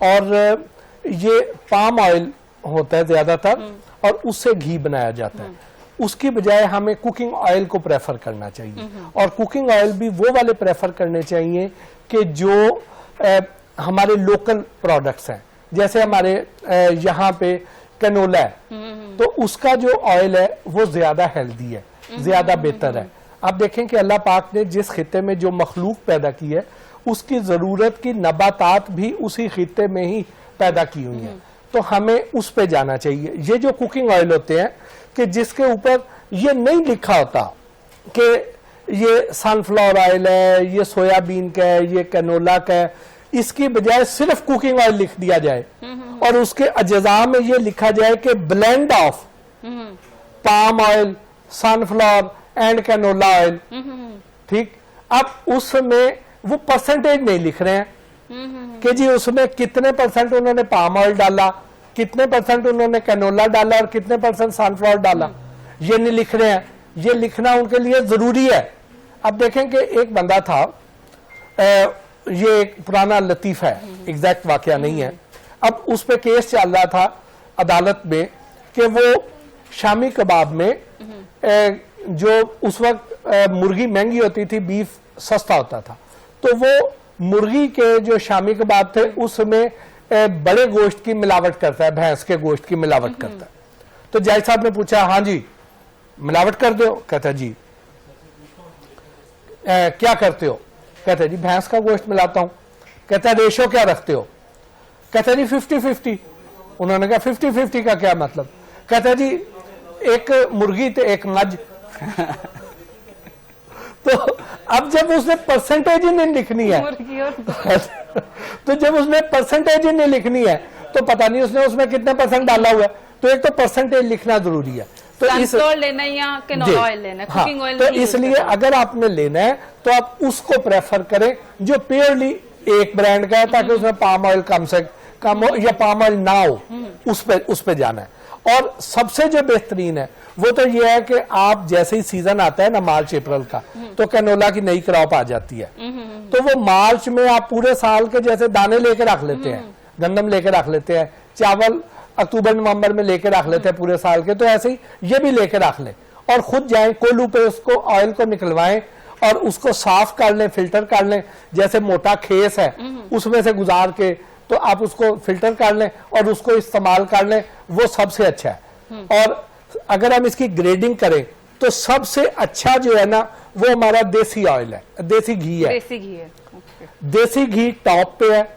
और ये पाम ऑयल होता है ज्यादातर और उससे घी बनाया जाता है। उसकी बजाय हमें कुकिंग ऑयल को प्रेफर करना चाहिए और कुकिंग ऑयल भी वो वाले प्रेफर करने चाहिए कि जो हमारे लोकल प्रोडक्ट्स हैं, जैसे हमारे यहाँ पे कैनोला है तो उसका जो ऑयल है वो ज्यादा हेल्दी है, ज्यादा बेहतर है। आप देखें कि अल्लाह पाक ने जिस खिते में जो मखलूक पैदा की है उसकी जरूरत की नबातात भी उसी खिते में ही पैदा की हुई है, तो हमें उस पे जाना चाहिए। ये जो कुकिंग ऑयल होते हैं कि जिसके ऊपर ये नहीं लिखा होता कि ये सनफ्लावर ऑयल है, ये सोयाबीन का है, ये कैनोला का है, इसकी बजाय सिर्फ कुकिंग ऑयल लिख दिया जाए और उसके अज्जा में ये लिखा जाए कि blend of palm oil, sunflower and canola oil. ठीक, अब उसमें वो परसेंटेज नहीं लिख रहे हैं कि जी उसमें कितने परसेंट उन्होंने पाम ऑयल डाला, कितने परसेंट उन्होंने कैनोला डाला और कितने परसेंट सनफ्लावर डाला, ये नहीं लिख रहे हैं। ये लिखना उनके लिए जरूरी है। अब देखें कि एक बंदा था, ये एक पुराना लतीफ है, एग्जैक्ट वाकया नहीं है, अब उस पे केस चल रहा था अदालत में कि वो शामी कबाब में जो उस वक्त मुर्गी महंगी होती थी, बीफ सस्ता होता था, तो वो मुर्गी के जो शामी कबाब थे उसमें बड़े गोश्त की मिलावट करता है, भैंस के गोश्त की मिलावट करता है। तो जज साहब ने पूछा, हाँ जी मिलावट कर दो? कहता जी क्या करते हो? कहता जी भैंस का गोश्त मिलाता हूं। कहता रेशो क्या रखते हो? कहता जी 50-50। उन्होंने कहा 50-50 का क्या मतलब? कहता जी एक मुर्गी तो एक मझ। तो अब जब उसने परसेंटेज ही नहीं लिखनी है तो जब उसने परसेंटेज ही नहीं लिखनी है तो पता नहीं उसने उसमें कितने परसेंट डाला हुआ है। तो एक तो परसेंटेज लिखना जरूरी है। तो इस लेना या कैनोला ऑयल लेना, कुकिंग ऑयल, तो इसलिए अगर आपने लेना है तो आप उसको प्रेफर करें जो प्योरली एक ब्रांड का है ताकि उसमें पाम ऑयल कम से कम हो या पाम ऑयल ना हो, उस पे जाना है। और सबसे जो बेहतरीन है वो तो ये है कि आप जैसे ही सीजन आता है ना मार्च अप्रैल का, तो कैनोला की नई क्रॉप आ जाती है, तो वो मार्च में आप पूरे साल के जैसे दाने लेके रख लेते हैं, गंदम लेके रख लेते हैं, चावल अक्टूबर नवंबर में लेके रख लेते हैं पूरे साल के, तो ऐसे ही ये भी लेके रख लें और खुद जाएं कोल्हू पे उसको ऑयल को निकलवाएं और उसको साफ कर लें, फिल्टर कर लें। जैसे मोटा खेस है उसमें से गुजार के तो आप उसको फिल्टर कर लें और उसको इस्तेमाल कर लें, वो सबसे अच्छा है। और अगर हम इसकी ग्रेडिंग करें तो सबसे अच्छा जो है ना वो हमारा देसी ऑयल है, देसी घी है। देसी घी है, ओके। देसी घी टॉप पे है,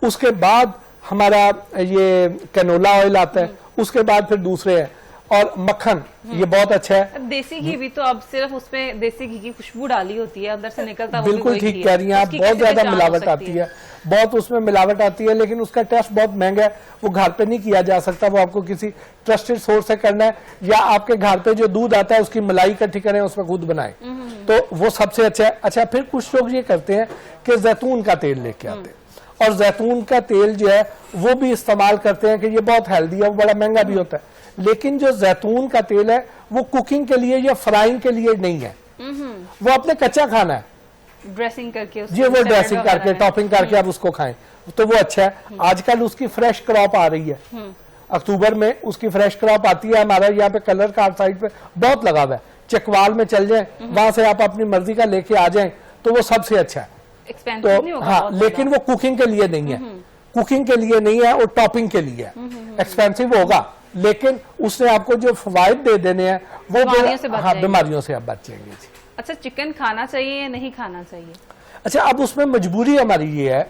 उसके बाद हमारा ये कैनोला ऑयल आता है, उसके बाद फिर दूसरे हैं, और मक्खन ये बहुत अच्छा है। देसी घी भी तो अब सिर्फ उसमें देसी घी की खुशबू डाली होती है, अंदर से निकलता वो भी बिल्कुल वही ठीक घी कह रही हैं आप, उसकी बहुत कैसे ज्यादा पहचान हो मिलावट सकती आती है, बहुत उसमें मिलावट आती है, लेकिन उसका टेस्ट बहुत महंगा है, वो घर पे नहीं किया जा सकता, वो आपको किसी ट्रस्टेड सोर्स से करना है, या आपके घर पे जो दूध आता है उसकी मलाई इकट्ठी करें, उसमें खुद बनाएं, तो वो सबसे अच्छा है। अच्छा, फिर कुछ लोग ये करते हैं कि जैतून का तेल लेके आते हैं, और जैतून का तेल जो है वो भी इस्तेमाल करते हैं कि ये बहुत हेल्दी है, वो बड़ा महंगा भी होता है, लेकिन जो जैतून का तेल है वो कुकिंग के लिए या फ्राइंग के लिए नहीं है, वो आपने कच्चा खाना है, ड्रेसिंग करके जी वो ड्रेसिंग करके टॉपिंग करके आप उसको खाएं तो वो अच्छा है। आजकल उसकी फ्रेश क्रॉप आ रही है, अक्टूबर में उसकी फ्रेश क्रॉप आती है। हमारा यहाँ पे कलर का साइड पे बहुत लगा हुआ है, चकवाल में चल जाए वहां से आप अपनी मर्जी का लेके आ जाएं तो वो सबसे अच्छा है। एक्सपेंसिव नहीं तो होगा हाँ, बहुत लेकिन वो कुकिंग के लिए नहीं है, कुकिंग के लिए नहीं है और टॉपिंग के लिए है। एक्सपेंसिव होगा लेकिन उसने आपको जो फवायद दे देने हैं वो बीमारियों से बच हाँ जाएंगे। बीमारियों से आप बच जाएंगे जी। अच्छा, चिकन खाना चाहिए या नहीं खाना चाहिए? अच्छा, अब उसमें मजबूरी हमारी ये है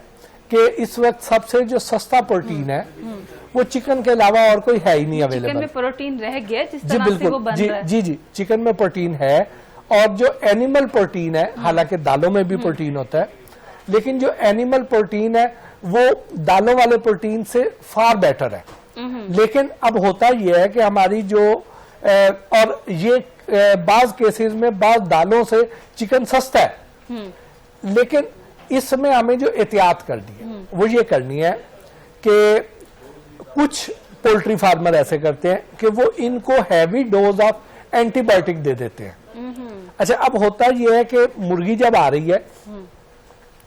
कि इस वक्त सबसे जो सस्ता प्रोटीन है वो चिकन के अलावा और कोई है ही नहीं चिकन अवेलेबल। में प्रोटीन रह गया जिस जी तरह से वो बिल्कुल, बन जी रहा है। जी जी चिकन में प्रोटीन है, और जो एनिमल प्रोटीन है, हालांकि दालों में भी प्रोटीन होता है, लेकिन जो एनिमल प्रोटीन है वो दालों वाले प्रोटीन से फार बेटर है। लेकिन अब होता यह है कि हमारी जो और ये बाज केसेस में बाज दालों से चिकन सस्ता है, लेकिन इसमें हमें जो एहतियात करनी है वो ये करनी है कि कुछ पोल्ट्री फार्मर ऐसे करते हैं कि वो इनको हैवी डोज ऑफ एंटीबायोटिक दे देते हैं। अच्छा, अब होता यह है कि मुर्गी जब आ रही है,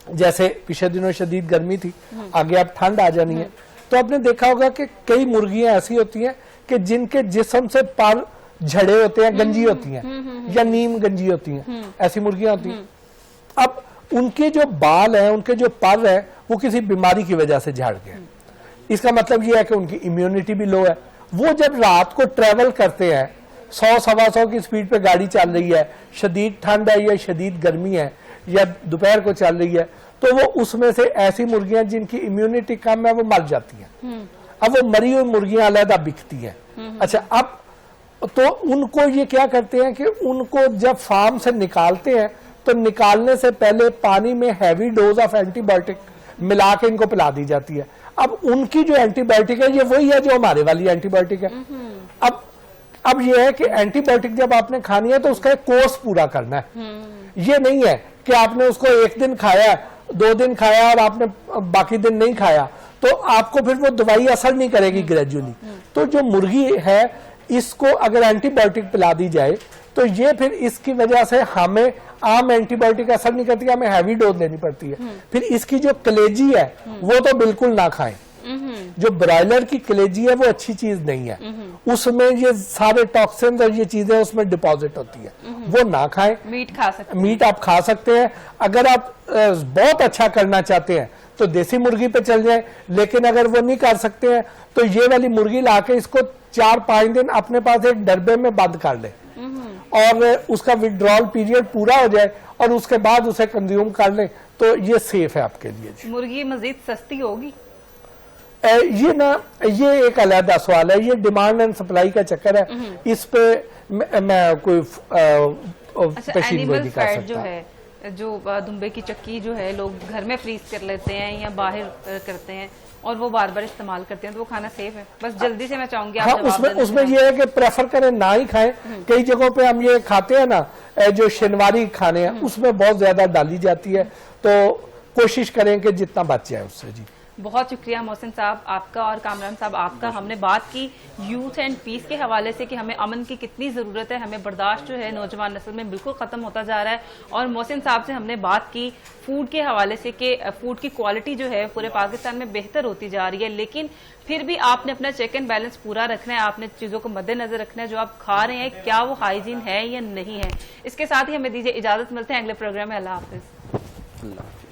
जैसे पिछले दिनों शदीद गर्मी थी, आगे अब ठंड आ जानी है, तो आपने देखा होगा कि कई मुर्गियां ऐसी होती हैं कि जिनके जिस्म से पर झड़े होते हैं, गंजी होती हैं या नीम गंजी होती हैं, ऐसी मुर्गियां होती हैं। अब उनके जो बाल हैं, उनके जो पर हैं, वो किसी बीमारी की वजह से झड़ गए। इसका मतलब ये है कि उनकी इम्यूनिटी भी लो है। वो जब रात को ट्रेवल करते हैं, 100-125 की स्पीड पे गाड़ी चल रही है, शदीद ठंड है या शदीद गर्मी है या दोपहर को चल रही है, तो वो उसमें से ऐसी मुर्गियां जिनकी इम्यूनिटी कम है वो मर जाती हैं। अब वो मरी हुई मुर्गियां अलग बिकती हैं। अच्छा, अब तो उनको ये क्या करते हैं कि उनको जब फार्म से निकालते हैं तो निकालने से पहले पानी में हैवी डोज ऑफ एंटीबायोटिक मिला के इनको पिला दी जाती है। अब उनकी जो एंटीबायोटिक है ये वही है जो हमारे वाली एंटीबायोटिक है। अब ये है कि एंटीबायोटिक जब आपने खानी है तो उसका एक कोर्स पूरा करना है। ये नहीं है कि आपने उसको एक दिन खाया, 2 दिन खाया और आपने बाकी दिन नहीं खाया, तो आपको फिर वो दवाई असर नहीं करेगी ग्रेजुअली। तो जो मुर्गी है इसको अगर एंटीबायोटिक पिला दी जाए तो ये फिर इसकी वजह से हमें आम एंटीबायोटिक असर नहीं करती, हमें हैवी डोज लेनी पड़ती है। फिर इसकी जो कलेजी है वो तो बिल्कुल ना खाएं। जो ब्रॉयलर की कलेजी है वो अच्छी चीज नहीं है, उसमें ये सारे टॉक्सिन्स और ये चीजें उसमें डिपॉजिट होती है, वो ना खाएं। मीट खा सकते हैं। मीट आप खा सकते हैं। अगर आप बहुत अच्छा करना चाहते हैं तो देसी मुर्गी पे चल जाएं, लेकिन अगर वो नहीं कर सकते हैं तो ये वाली मुर्गी लाके इसको 4-5 दिन अपने पास एक डब्बे में बंद कर ले और उसका विड्रॉल पीरियड पूरा हो जाए और उसके बाद उसे कंज्यूम कर ले, तो ये सेफ है आपके लिए जी। मुर्गी मजीद सस्ती होगी? ये एक अलग सवाल है, ये डिमांड एंड सप्लाई का चक्कर है। इस पे मैं कोई अच्छा, पेशीनगोई एनिमल नहीं कर फैट जो सकता। है, जो दुम्बे की चक्की जो है लोग घर में फ्रीज कर लेते हैं या बाहर करते हैं और वो बार बार इस्तेमाल करते हैं, तो वो खाना सेफ है? बस जल्दी से मैं चाहूंगी आप हाँ, जवाब देना। उसमें ये है कि प्रेफर करें ना ही खाएं। कई जगहों पे हम ये खाते हैं ना, जो शनिवारी खाने हैं उसमें बहुत ज्यादा डाली जाती है, तो कोशिश करें कि जितना बच जाए उससे। जी बहुत शुक्रिया मोहसिन साहब आपका और कामरान साहब आपका। हमने बात की यूथ एंड पीस के हवाले से कि हमें अमन की कितनी ज़रूरत है, हमें बर्दाश्त जो है नौजवान नस्ल में बिल्कुल ख़त्म होता जा रहा है। और मोहसिन साहब से हमने बात की फूड के हवाले से कि फूड की क्वालिटी जो है पूरे पाकिस्तान में बेहतर होती जा रही है, लेकिन फिर भी आपने अपना चेक एंड बैलेंस पूरा रखना है, आपने चीज़ों को मद्देनजर रखना है, जो आप खा रहे हैं क्या वो हाइजीन है या नहीं है। इसके साथ ही हमें दीजिए इजाज़त, मिलते हैं अगले प्रोग्राम में। अल्लाह हाफिज़। अल्लाह हाफिज़।